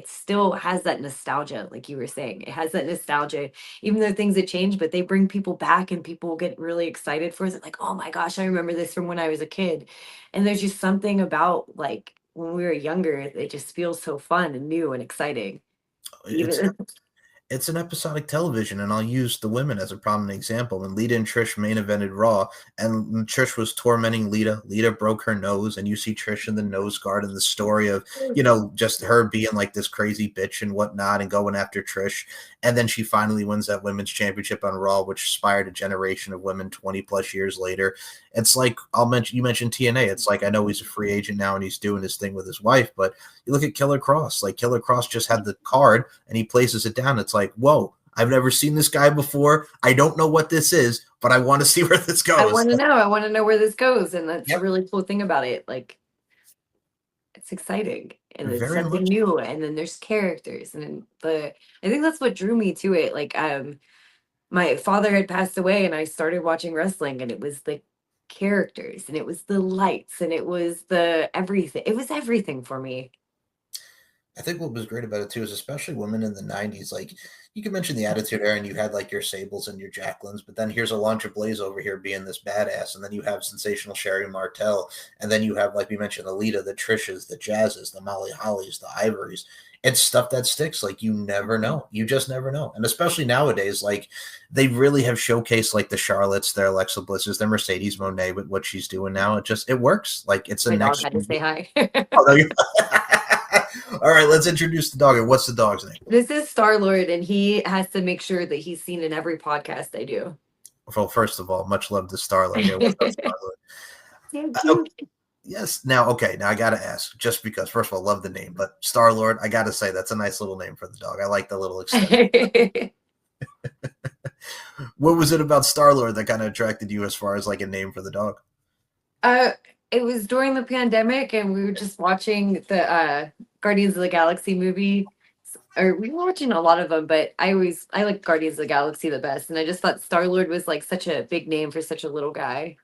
still has that nostalgia, like you were saying. It has that nostalgia, even though things have changed, but they bring people back and people get really excited for it. Like, oh my gosh, I remember this from when I was a kid. And there's just something about like when we were younger, it just feels so fun and new and exciting. It's an episodic television, and I'll use the women as a prominent example. When Lita and Trish main evented Raw, and Trish was tormenting Lita. Lita broke her nose, and you see Trish in the nose guard and the story of, just her being like this crazy bitch and whatnot and going after Trish. And then she finally wins that women's championship on Raw, which inspired a generation of women 20 plus years later. It's like, you mentioned TNA. It's like, I know he's a free agent now and he's doing his thing with his wife, but you look at Killer Cross. Like Killer Cross just had the card and he places it down. It's like, whoa, I've never seen this guy before. I don't know what this is, but I want to see where this goes. I want to know where this goes. And that's a really cool thing about it. Like, it's exciting and it's Very something much. new. And then there's characters. And I think that's what drew me to it. Like, my father had passed away and I started watching wrestling, and it was the characters and it was the lights and it was the everything. It was everything for me. I think what was great about it too is especially women in the 90s, like you can mention the Attitude Era and you had like your Sables and your Jacquelines, but then here's Alondra Blaze over here being this badass, and then you have sensational Sherry Martel, and then you have, like we mentioned, Alita, the Trishas, the Jazzes, the Molly Hollies, the Ivories. It's stuff that sticks. Like you never know. You just never know. And especially nowadays, like they really have showcased like the Charlottes, their Alexa Blisses, their Mercedes Monet with what she's doing now. It works. Like it's a My next. dog had to say hi. Oh, no, all right, let's introduce the dog. What's the dog's name? This is Star-Lord, and he has to make sure that he's seen in every podcast I do. Well, first of all, much love to Starlord. Yeah, what's up, Starlord? Thank you. Yes. Now, okay. Now I got to ask, just because, first of all, love the name, but Starlord, I got to say that's a nice little name for the dog. I like the little extension. What was it about Starlord that kind of attracted you as far as like a name for the dog? It was during the pandemic, and we were just watching the Guardians of the Galaxy movie. Or we were watching a lot of them, but I like Guardians of the Galaxy the best, and I just thought Star-Lord was like such a big name for such a little guy.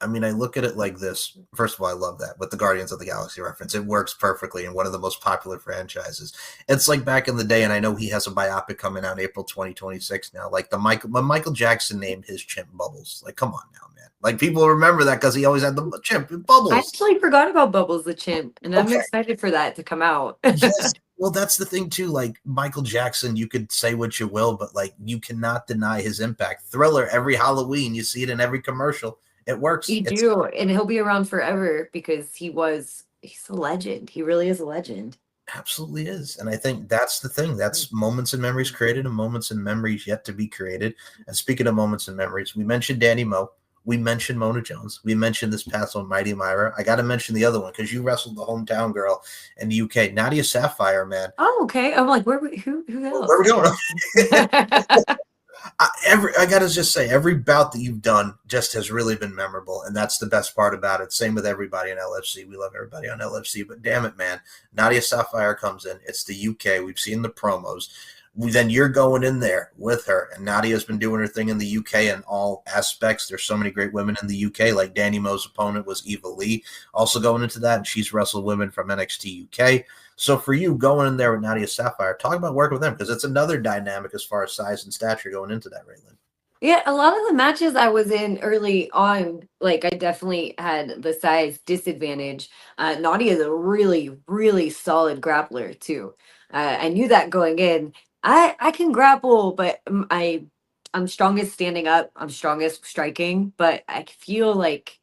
I mean, I look at it like this. First of all, I love that with the Guardians of the Galaxy reference. It works perfectly in one of the most popular franchises. It's like back in the day, and I know he has a biopic coming out April 2026 now. Like when Michael Jackson named his chimp Bubbles. Like, come on now, man. Like people remember that because he always had the chimp Bubbles. I actually forgot about Bubbles the chimp, and I'm excited for that to come out. Yes. Well, that's the thing too. Like Michael Jackson, you could say what you will, but like you cannot deny his impact. Thriller, every Halloween, you see it in every commercial. It works. You do, and he'll be around forever because he's a legend. He really is a legend. Absolutely is. And I think that's the thing. That's moments and memories created and moments and memories yet to be created. And speaking of moments and memories, we mentioned Dani Moe. We mentioned Mona Jones. We mentioned this past one, Mighty Mayra. I got to mention the other one because you wrestled the hometown girl in the UK, Nadia Sapphire, man. Oh, okay. I'm like, who else? Where are we going? I got to just say, every bout that you've done just has really been memorable, and that's the best part about it. Same with everybody in LFC. We love everybody on LFC, but damn it, man. Nadia Sapphire comes in. It's the UK. We've seen the promos. Then you're going in there with her, and Nadia's been doing her thing in the UK in all aspects. There's so many great women in the UK, like Dani Moe's opponent was Eva Lee, also going into that, and she's wrestled women from NXT UK. So for you going in there with Nadia Sapphire, talk about working with them, because it's another dynamic as far as size and stature going into that, Raylan. Yeah, a lot of the matches I was in early on, like I definitely had the size disadvantage. Nadia is a really, really solid grappler too. I knew that going in. I can grapple, but I'm strongest standing up. I'm strongest striking, but I feel like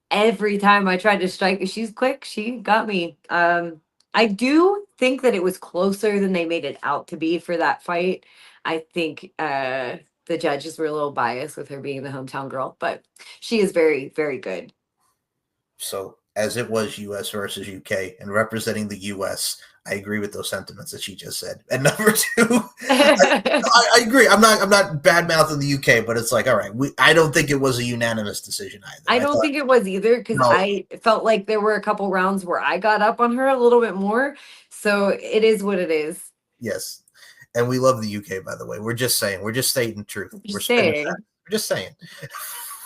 every time I tried to strike, she's quick. She got me. I do think that it was closer than they made it out to be for that fight. I think the judges were a little biased with her being the hometown girl, but she is very, very good. So as it was US versus UK and representing the US, I agree with those sentiments that she just said. And number two, I agree. I'm not bad mouthing the UK, but it's like, all right, I don't think it was a unanimous decision either. I don't think it was either, because I felt like there were a couple rounds where I got up on her a little bit more. So it is what it is. Yes. And we love the UK, by the way. We're just saying. We're just stating truth. We're just saying.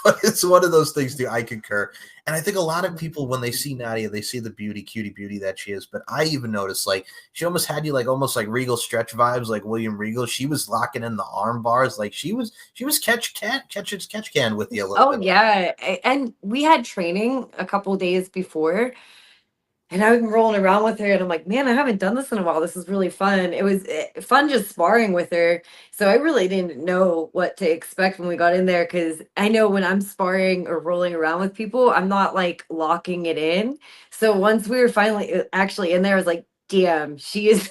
But it's one of those things, dude. I concur. And I think a lot of people, when they see Nadia, they see the cutie beauty that she is. But I even noticed, like, she almost had you, like, almost like Regal stretch vibes, like William Regal. She was locking in the arm bars. Like, she was catch can with you a little bit. Yeah. And we had training a couple days before. And I've been rolling around with her, and I'm like, man, I haven't done this in a while. This is really fun. It was fun just sparring with her. So I really didn't know what to expect when we got in there, because I know when I'm sparring or rolling around with people, I'm not like locking it in. So once we were finally actually in there, I was like, damn, she is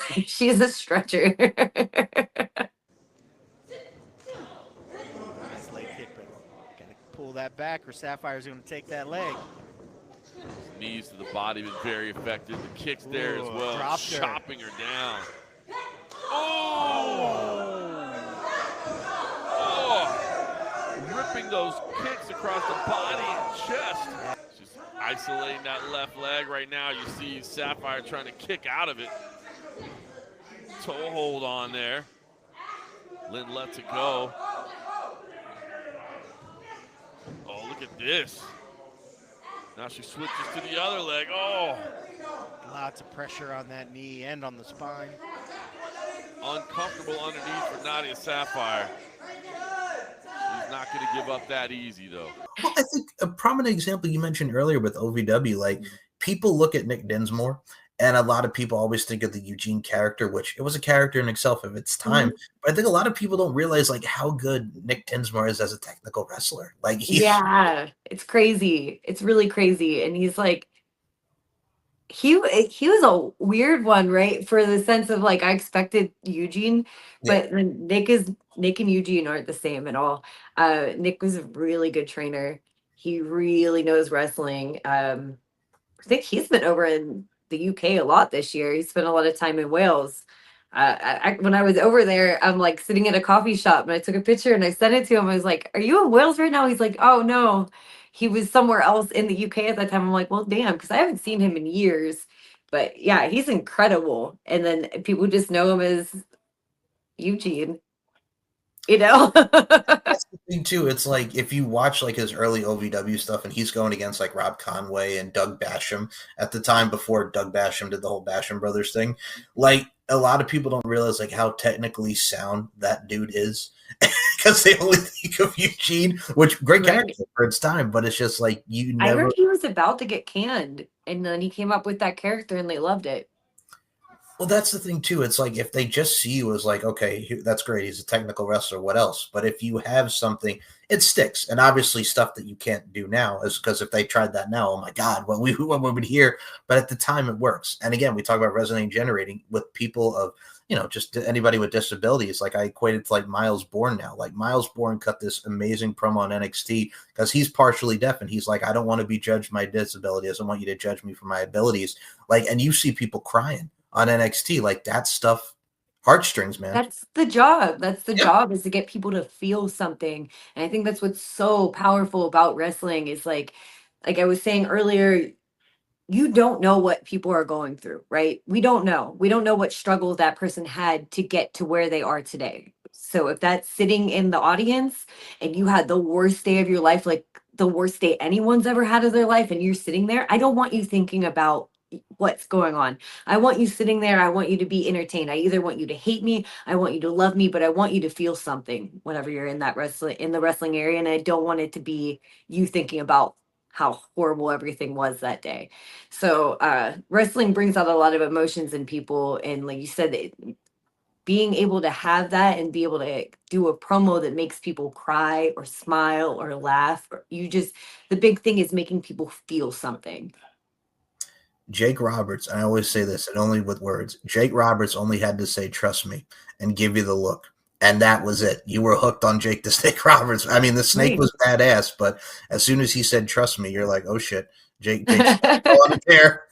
a stretcher. Nice leg kick, but gotta pull that back, or Sapphire's going to take that leg. Knees to the body been very effective. The kicks there as well, chopping her down. Ripping those kicks across the body and chest. Just isolating that left leg right now. You see Sapphire trying to kick out of it. Toe hold on there. Lynn lets it go. Oh, look at this. Now she switches to the other leg. Oh, Lots of pressure on that knee and on the spine. Uncomfortable underneath for Nadia Sapphire. She's not going to give up that easy, though. Well, I think a prominent example you mentioned earlier with OVW, like people look at Nick Dinsmore, and a lot of people always think of the Eugene character, which it was a character in itself of its time. But I think a lot of people don't realize like how good Nick Dinsmore is as a technical wrestler. Like Yeah, it's crazy. It's really crazy. And he's like, he was a weird one, right? For the sense of like I expected Eugene, but then Nick and Eugene aren't the same at all. Nick was a really good trainer. He really knows wrestling. I think he's been over in the UK a lot this year. He spent a lot of time in Wales. When I was over there, I'm like sitting at a coffee shop and I took a picture and I sent it to him. I was like, "Are you in Wales right now?" He's like, "Oh no." He was somewhere else in the UK at that time. I'm like, "Well, damn," because I haven't seen him in years. But yeah, he's incredible. And then people just know him as Eugene. That's the thing too. It's like if you watch like his early OVW stuff, and he's going against like Rob Conway and Doug Basham at the time before Doug Basham did the whole Basham Brothers thing. Like a lot of people don't realize like how technically sound that dude is because they only think of Eugene, which great character for its time, but it's just like you never. I heard he was about to get canned, and then he came up with that character, and they loved it. Well, that's the thing, too. It's like if they just see you as like, okay, that's great. He's a technical wrestler. What else? But if you have something, it sticks. And obviously stuff that you can't do now is because if they tried that now, oh, my God, what we would hear. But at the time, it works. And again, we talk about resonating generating with people of, just anybody with disabilities. Like I equated to like Miles Bourne now. Like Miles Bourne cut this amazing promo on NXT because he's partially deaf. And he's like, I don't want to be judged my disability. I don't want you to judge me for my abilities. Like, and you see people crying on NXT, like that stuff, heartstrings, man. That's the job. That's the job, is to get people to feel something. And I think that's what's so powerful about wrestling is like I was saying earlier, you don't know what people are going through, right? We don't know. We don't know what struggle that person had to get to where they are today. So if that's sitting in the audience and you had the worst day of your life, like the worst day anyone's ever had of their life, and you're sitting there, I don't want you thinking about what's going on. I want you sitting there. I want you to be entertained. I either want you to hate me, I want you to love me, but I want you to feel something whenever you're in the wrestling area. And I don't want it to be you thinking about how horrible everything was that day. So wrestling brings out a lot of emotions in people. And like you said, being able to have that and be able to do a promo that makes people cry or smile or laugh, or the big thing is making people feel something. Jake Roberts, I always say this, and only with words, Jake Roberts only had to say, trust me, and give you the look. And that was it. You were hooked on Jake the Snake Roberts. I mean, the snake was badass, but as soon as he said, trust me, you're like, oh, shit, Jake's on there.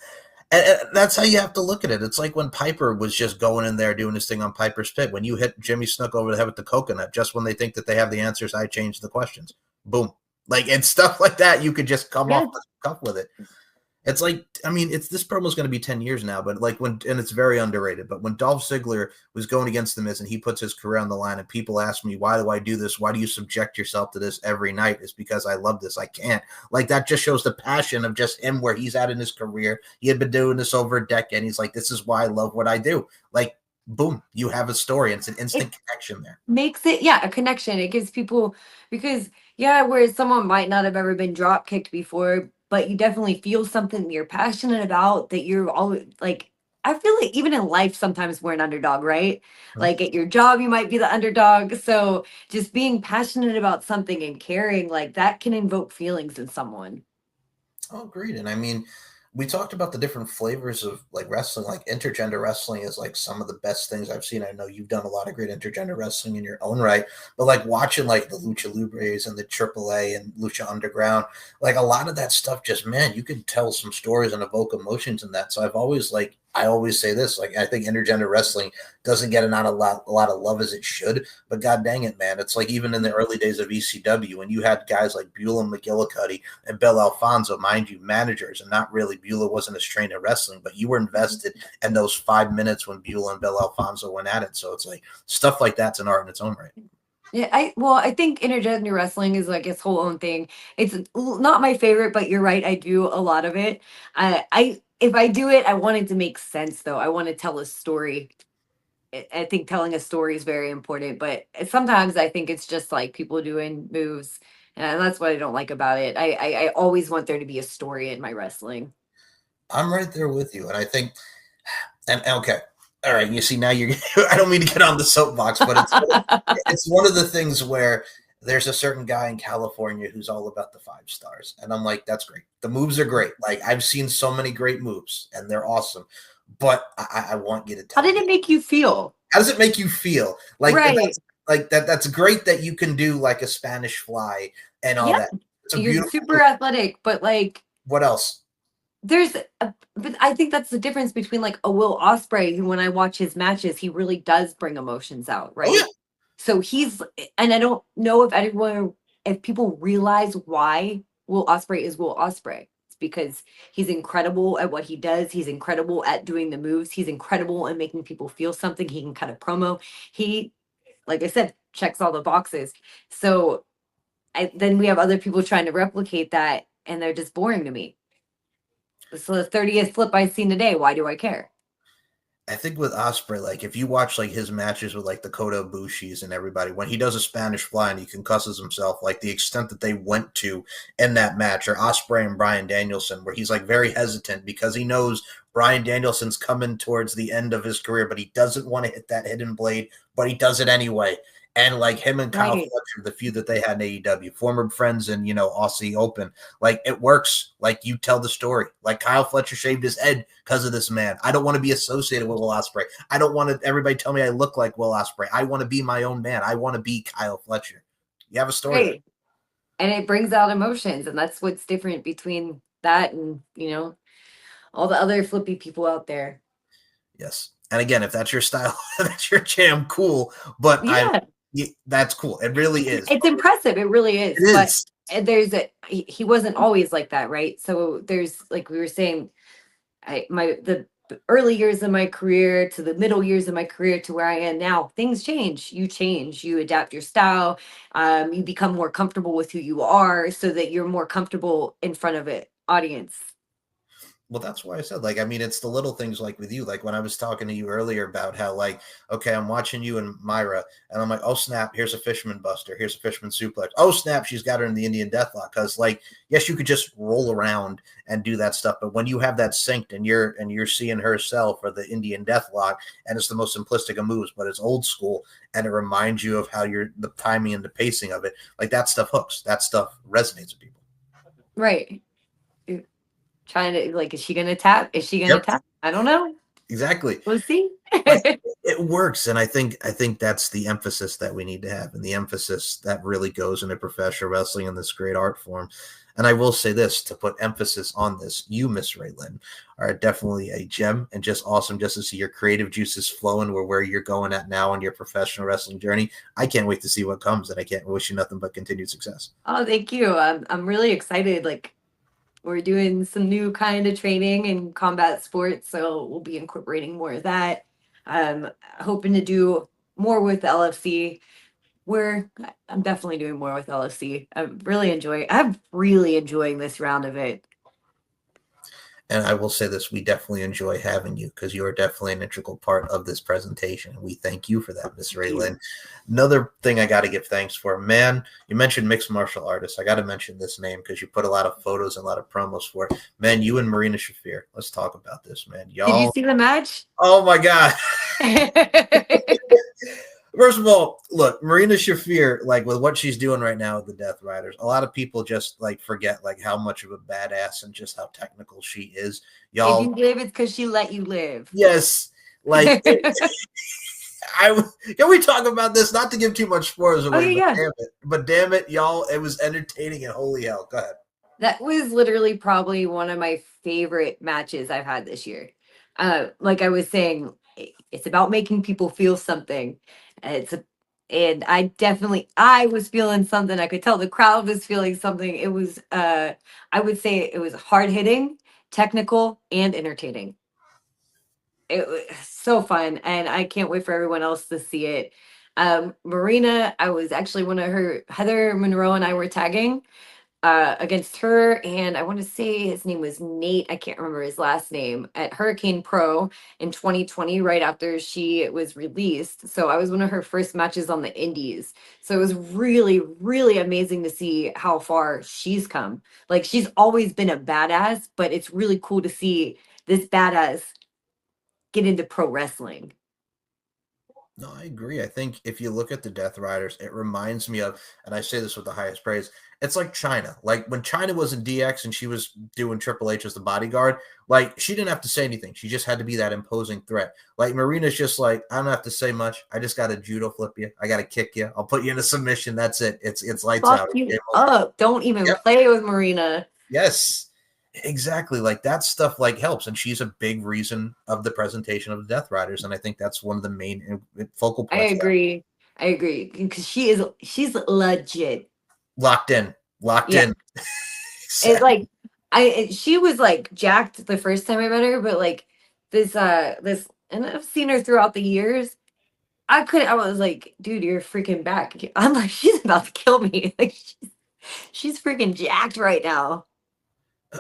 And that's how you have to look at it. It's like when Piper was just going in there doing his thing on Piper's Pit. When you hit Jimmy Snook over the head with the coconut, just when they think that they have the answers, I change the questions. Boom. Like, and stuff like that, you could just come off the cuff with it. It's like, I mean, this promo is going to be 10 years now, but like and it's very underrated. But when Dolph Ziggler was going against The Miz and he puts his career on the line and people ask me, why do I do this? Why do you subject yourself to this every night? It's because I love this. I can't. Like, that just shows the passion of just him where he's at in his career. He had been doing this over a decade. He's like, this is why I love what I do. Like, boom, you have a story. It's an instant connection there. Makes it, a connection. It gives people, because, whereas someone might not have ever been drop kicked before, but you definitely feel something that you're passionate about, that you're always like, I feel like even in life, sometimes we're an underdog, right? Like at your job, you might be the underdog. So just being passionate about something and caring, like that can invoke feelings in someone. Oh, agreed. And I mean, we talked about the different flavors of like wrestling. Like intergender wrestling is like some of the best things I've seen. I know you've done a lot of great intergender wrestling in your own right, but like watching like the Lucha Libres and the AAA and Lucha Underground, like a lot of that stuff, just, man, you can tell some stories and evoke emotions in that. So I always say this, like, I think intergender wrestling doesn't get a lot of love as it should, but god dang it, man. It's like even in the early days of ECW, when you had guys like Beulah McGillicuddy and Bill Alfonso, mind you, managers, and not really, Beulah wasn't as trained in wrestling, but you were invested in those 5 minutes when Beulah and Bill Alfonso went at it. So it's like stuff like that's an art in its own right. Yeah, I think intergender wrestling is like its whole own thing. It's not my favorite, but you're right. I do a lot of it. I if I do it, I want it to make sense though. I want to tell a story. I think telling a story is very important, but sometimes I think it's just like people doing moves, and that's what I don't like about it. I always want there to be a story in my wrestling. I'm right there with you, and I think, and okay, all right. You see, now you're. I don't mean to get on the soapbox, but it's one of the things where there's a certain guy in California who's all about the 5 stars, and I'm like, that's great. The moves are great. Like I've seen so many great moves, and they're awesome. But I want you to tell How did me. it make you feel? How does it make you feel? Like Right. that's great that you can do like a Spanish fly and all Yeah. that. It's a You're beautiful. super athletic, but like What else? but I think that's the difference between like a Will Ospreay, who when I watch his matches, he really does bring emotions out, right? Oh yeah. So and I don't know if people realize why Will Ospreay is Will Ospreay. It's because he's incredible at what he does. He's incredible at doing the moves. He's incredible at making people feel something. He can cut a promo. He, like I said, checks all the boxes. So then we have other people trying to replicate that, and they're just boring to me. So the 30th flip I've seen today, why do I care? I think with Ospreay, like if you watch like his matches with like the Kota Ibushis and everybody, when he does a Spanish fly and he concusses himself, like the extent that they went to in that match, or Ospreay and Bryan Danielson, where he's like very hesitant because he knows Bryan Danielson's coming towards the end of his career, but he doesn't want to hit that hidden blade, but he does it anyway. And like him and Kyle Fletcher, the feud that they had in AEW, former friends in, Aussie Open, like it works. Like you tell the story. Like Kyle Fletcher shaved his head because of this man. I don't want to be associated with Will Ospreay. I don't want everybody tell me I look like Will Ospreay. I want to be my own man. I want to be Kyle Fletcher. You have a story. Right. And it brings out emotions, and that's what's different between that and, all the other flippy people out there. Yes. And again, if that's your style, that's your jam, cool. But that's cool. It really is. It's impressive. It really is. It is. But he wasn't always like that, right? So there's, like we were saying, the early years of my career to the middle years of my career to where I am now, things change. You change. You adapt your style. You become more comfortable with who you are, so that you're more comfortable in front of an audience. Well, that's why I said, like, I mean, it's the little things like with you, like when I was talking to you earlier about how, like, okay, I'm watching you and Mayra, and I'm like, oh, snap, here's a fisherman buster. Here's a fisherman suplex. Oh, snap, she's got her in the Indian Deathlock. Because, like, yes, you could just roll around and do that stuff. But when you have that synced and you're seeing herself for the Indian Deathlock, and it's the most simplistic of moves, but it's old school, and it reminds you of how the timing and the pacing of it, like that stuff hooks. That stuff resonates with people. Right. Trying to, like, is she gonna tap? Is she gonna tap? I don't know. Exactly. We'll see. It works, and I think that's the emphasis that we need to have, and the emphasis that really goes into professional wrestling and this great art form. And I will say this, to put emphasis on this, you, Miss Raylan, are definitely a gem, and just awesome just to see your creative juices flowing where you're going at now on your professional wrestling journey. I can't wait to see what comes, and I can't wish you nothing but continued success. Oh, thank you. I'm really excited. Like, we're doing some new kind of training in combat sports, so we'll be incorporating more of that. Hoping to do more with LFC. I'm definitely doing more with LFC. I'm really enjoying this round of it. And I will say this, we definitely enjoy having you because you are definitely an integral part of this presentation. We thank you for that, Miss Raylan. Another thing I got to give thanks for, man, you mentioned mixed martial artists. I got to mention this name because you put a lot of photos and a lot of promos for it. Man, you and Marina Shafir. Let's talk about this, man. Y'all. Did you see the match? Oh, my God. First of all, look, Marina Shafir, like with what she's doing right now with the Death Riders, a lot of people just like forget like how much of a badass and just how technical she is. Y'all, if you live, it's because she let you live. Yes, like can we talk about this? Not to give too much spoilers away, but damn it, y'all, it was entertaining and holy hell. Go ahead. That was literally probably one of my favorite matches I've had this year. Like I was saying, it's about making people feel something. And I was feeling something. I could tell the crowd was feeling something. It was, I would say it was hard hitting, technical, and entertaining. It was so fun, and I can't wait for everyone else to see it. Marina, I was actually Heather Monroe and I were tagging. against her, and I want to say his name was Nate. I can't remember his last name, at Hurricane Pro in 2020, right after she was released. So I was one of her first matches on the Indies. So it was really, really amazing to see how far she's come. Like, she's always been a badass, but it's really cool to see this badass get into pro wrestling. No, I agree. I think if you look at the Death Riders, it reminds me of, and I say this with the highest praise, it's like China. Like when China was in DX and she was doing Triple H as the bodyguard, like she didn't have to say anything. She just had to be that imposing threat. Like Marina's just like, I don't have to say much. I just got to judo flip you. I got to kick you. I'll put you in a submission. That's it. It's lights Fuck out. you up. Don't even play with Marina. Yes. Exactly. Like that stuff like helps. And she's a big reason of the presentation of the Death Riders. And I think that's one of the main focal points. I agree. Because she's legit. Locked in. Exactly. It's like she was like jacked the first time I met her, but like this and I've seen her throughout the years. I was like, dude, you're freaking back. I'm like, she's about to kill me. Like she's freaking jacked right now.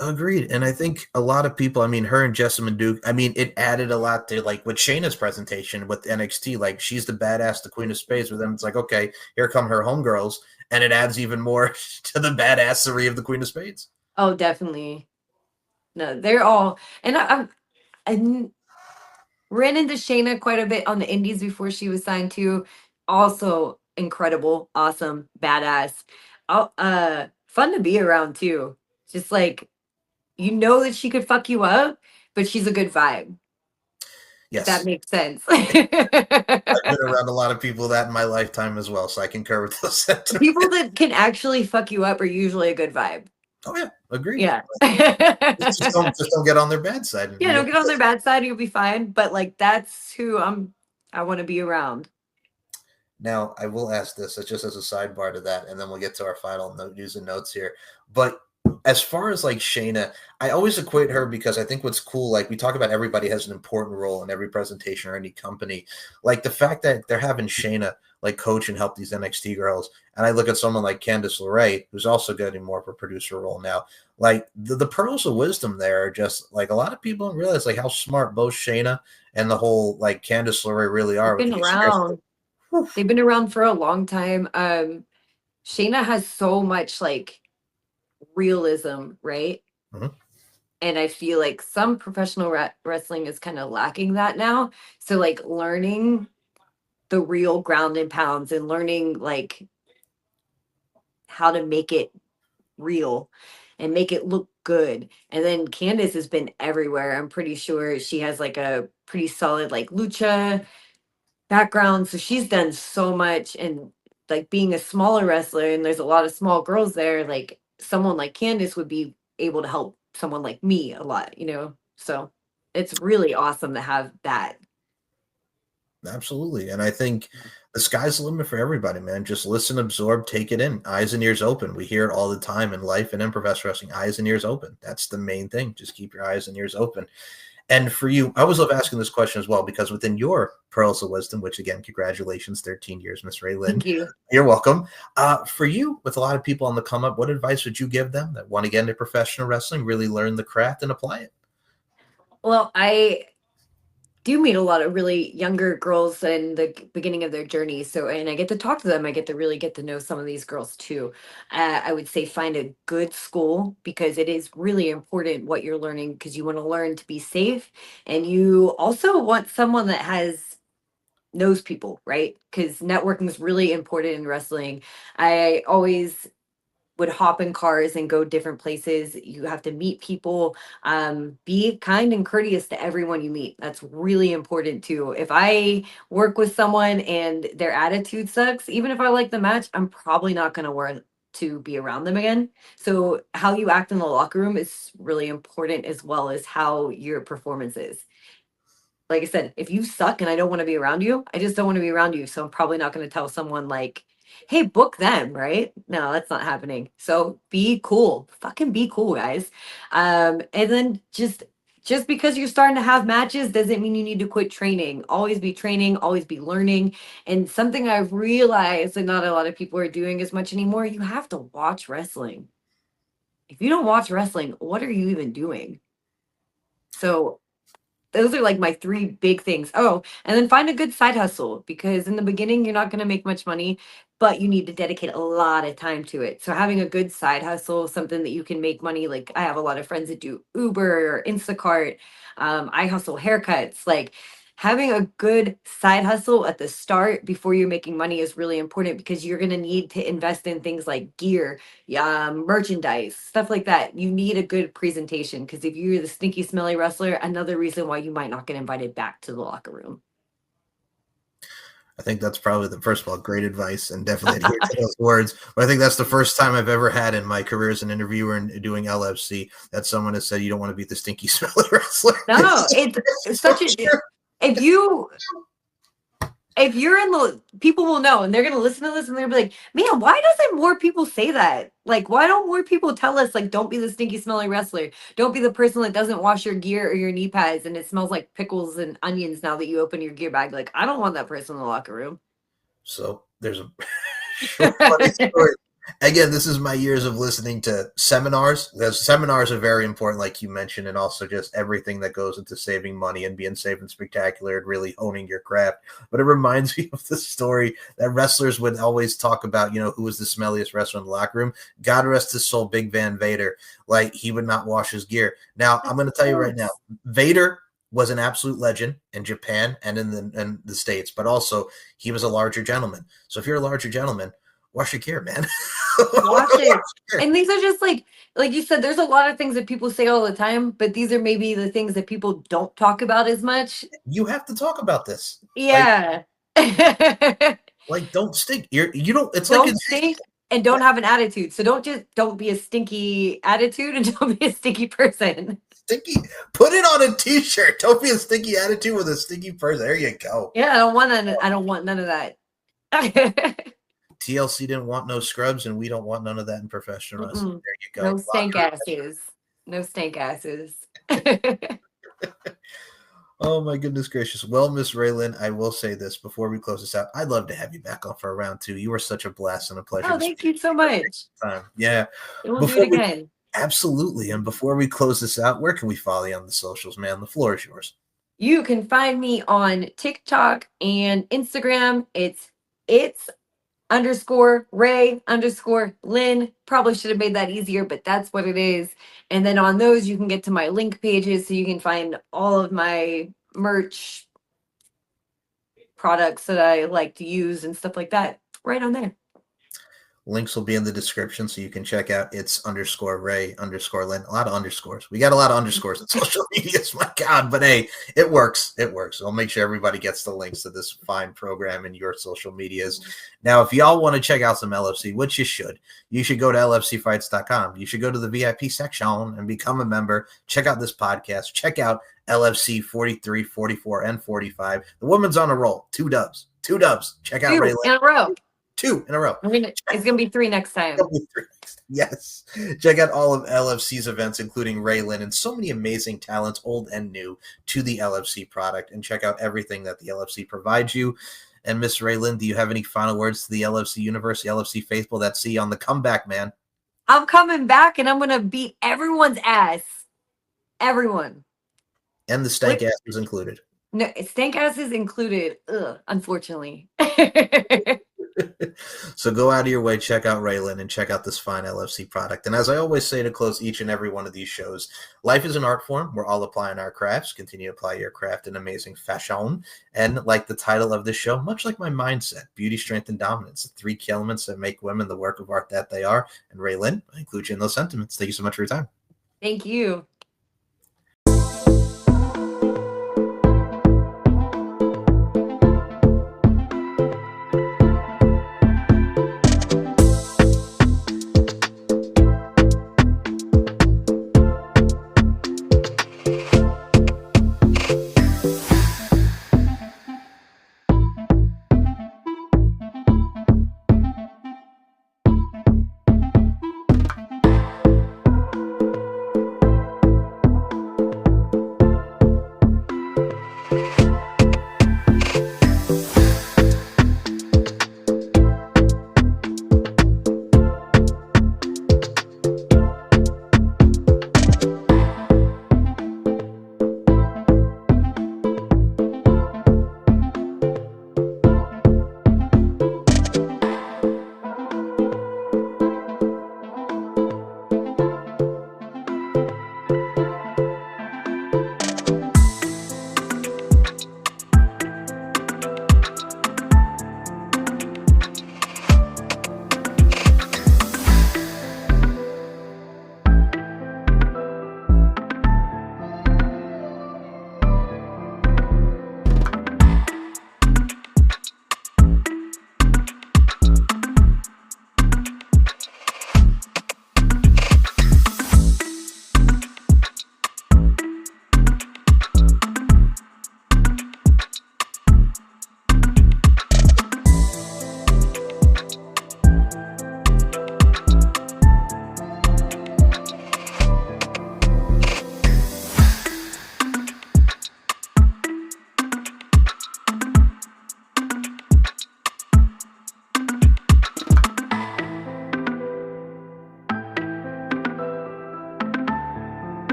Agreed. And I think a lot of people, I mean, her and Jessamine Duke, I mean, it added a lot to like with Shayna's presentation with NXT. Like she's the badass, the Queen of Spades. With them, it's like, okay, here come her homegirls. And it adds even more to the badassery of the Queen of Spades. Oh, definitely. No, they're all, and I ran into Shayna quite a bit on the indies before she was signed to. Also incredible, awesome, badass. Fun to be around too. Just like, you know that she could fuck you up, but she's a good vibe. Yes. If that makes sense. I've been around a lot of people that in my lifetime as well, so I concur with those sentiments. People that can actually fuck you up are usually a good vibe. Oh yeah, agreed. Yeah. just don't get on their bad side. Yeah, don't get on their bad side, you'll be fine. But like that's who I want to be around. Now I will ask this just as a sidebar to that, and then we'll get to our final news and notes here. But as far as like Shayna, I always equate her because I think what's cool, like we talk about everybody has an important role in every presentation or any company. Like the fact that they're having Shayna like coach and help these NXT girls. And I look at someone like Candice LeRae, who's also getting more of a producer role now. Like the pearls of wisdom there are just like a lot of people don't realize like how smart both Shayna and the whole like Candice LeRae really are. They've been around. They've been around for a long time. Shayna has so much like realism, right? Mm-hmm. And I feel like some professional wrestling is kind of lacking that now. So like learning the real ground and pounds and learning like how to make it real and make it look good. And then Candice has been everywhere. I'm pretty sure she has like a pretty solid like lucha background. So she's done so much, and like being a smaller wrestler and there's a lot of small girls there, like someone like Candice would be able to help someone like me a lot, you know? So it's really awesome to have that. Absolutely. And I think the sky's the limit for everybody, man. Just listen, absorb, take it in. Eyes and ears open. We hear it all the time in life and in professional wrestling. Eyes and ears open. That's the main thing. Just keep your eyes and ears open. And for you, I always love asking this question as well, because within your pearls of wisdom, which again, congratulations, 13 years, Miss Raylyn. Thank you. You're welcome. For you, with a lot of people on the come up, what advice would you give them that want to get into professional wrestling, really learn the craft and apply it? Well, I do meet a lot of really younger girls in the beginning of their journey. So, and I get to talk to them. I get to really get to know some of these girls too. I would say find a good school, because it is really important what you're learning, because you want to learn to be safe. And you also want someone that knows people, right? Because networking is really important in wrestling. I always would hop in cars and go different places. You have to meet people. Be kind and courteous to everyone you meet. That's really important too. If I work with someone and their attitude sucks, even if I like the match, I'm probably not going to want to be around them again. So how you act in the locker room is really important, as well as how your performance is. Like I said, if you suck and I don't want to be around you, I just don't want to be around you. So I'm probably not going to tell someone like, hey, book them, right? No, that's not happening. So be cool. Fucking be cool, guys. And then just because you're starting to have matches doesn't mean you need to quit training. Always be training, always be learning. And something I've realized that not a lot of people are doing as much anymore, you have to watch wrestling. if you don't watch wrestling, what are you even doing? So those are like my 3 big things. Oh, and then find a good side hustle, because in the beginning you're not going to make much money, but you need to dedicate a lot of time to it. So having a good side hustle, something that you can make money. Like I have a lot of friends that do Uber or Instacart. I hustle haircuts. Like having a good side hustle at the start before you're making money is really important, because you're going to need to invest in things like gear, merchandise, stuff like that. You need a good presentation, because if you're the stinky, smelly wrestler, another reason why you might not get invited back to the locker room. I think that's probably first of all, great advice, and definitely adhere to those words. But I think that's the first time I've ever had in my career as an interviewer and doing LFC that someone has said you don't want to be the stinky, smelly wrestler. No, it's such a, if you're in the, people will know, and they're going to listen to this and they're going to be like, man, why doesn't more people say that? Like, why don't more people tell us, like, don't be the stinky, smelly wrestler. Don't be the person that doesn't wash your gear or your knee pads and it smells like pickles and onions now that you open your gear bag. Like, I don't want that person in the locker room. So there's a short, funny story. Again, this is my years of listening to seminars. Those seminars are very important, like you mentioned, and also just everything that goes into saving money and being safe and spectacular and really owning your craft. But it reminds me of the story that wrestlers would always talk about, who was the smelliest wrestler in the locker room. God rest his soul, Big Van Vader. Like, he would not wash his gear. Now, I'm going to tell you right now, Vader was an absolute legend in Japan and in the States, but also he was a larger gentleman. So if you're a larger gentleman, wash your gear, man. Wash it. And these are just like you said, there's a lot of things that people say all the time, but these are maybe the things that people don't talk about as much. You have to talk about this. Yeah. Like don't stink. You don't. It's don't like stink and don't have an attitude. So don't be a stinky attitude and don't be a stinky person. Stinky. Put it on a t-shirt. Don't be a stinky attitude with a stinky person. There you go. Yeah, I don't want none of that. TLC didn't want no scrubs, and we don't want none of that in professional wrestling. There you go. No stank asses. No stank asses. Oh my goodness gracious. Well, Miss Raylan, I will say this before we close this out. I'd love to have you back on for a round 2. You were such a blast and a pleasure. Oh, thank you so much. Yeah. We'll do it again. Absolutely. And before we close this out, where can we follow you on the socials, man? The floor is yours. You can find me on TikTok and Instagram. It's _Ray_Lynn. Probably should have made that easier, but that's what it is. And then on those, you can get to my link pages, so you can find all of my merch products that I like to use and stuff like that right on there. Links will be in the description, so you can check out it's _Ray_Lynn. A lot of underscores. We got a lot of underscores in social media. My God, but hey, it works. It works. So I'll make sure everybody gets the links to this fine program in your social medias. Now, if y'all want to check out some LFC, which you should go to LFCfights.com. You should go to the VIP section and become a member. Check out this podcast. Check out LFC 43, 44, and 45. The woman's on a roll. 2 dubs. Check out Ray in a row. 2 in a row. I mean, it's going to be 3 next time. Yes. Check out all of LFC's events, including Raylan and so many amazing talents, old and new, to the LFC product. And check out everything that the LFC provides you. And Miss Raylan, do you have any final words to the LFC universe, the LFC faithful that see you on the comeback, man? I'm coming back and I'm going to beat everyone's ass. Everyone. And the stank ass is included. No, stank ass is included. Unfortunately. So go out of your way, check out Raylan, and check out this fine LFC product. And as I always say to close each and every one of these shows, life is an art form. We're all applying our crafts. Continue to apply your craft in amazing fashion. And like the title of this show, much like my mindset, beauty, strength, and dominance, the 3 key elements that make women the work of art that they are. And Raylan, I include you in those sentiments. Thank you so much for your time. Thank you.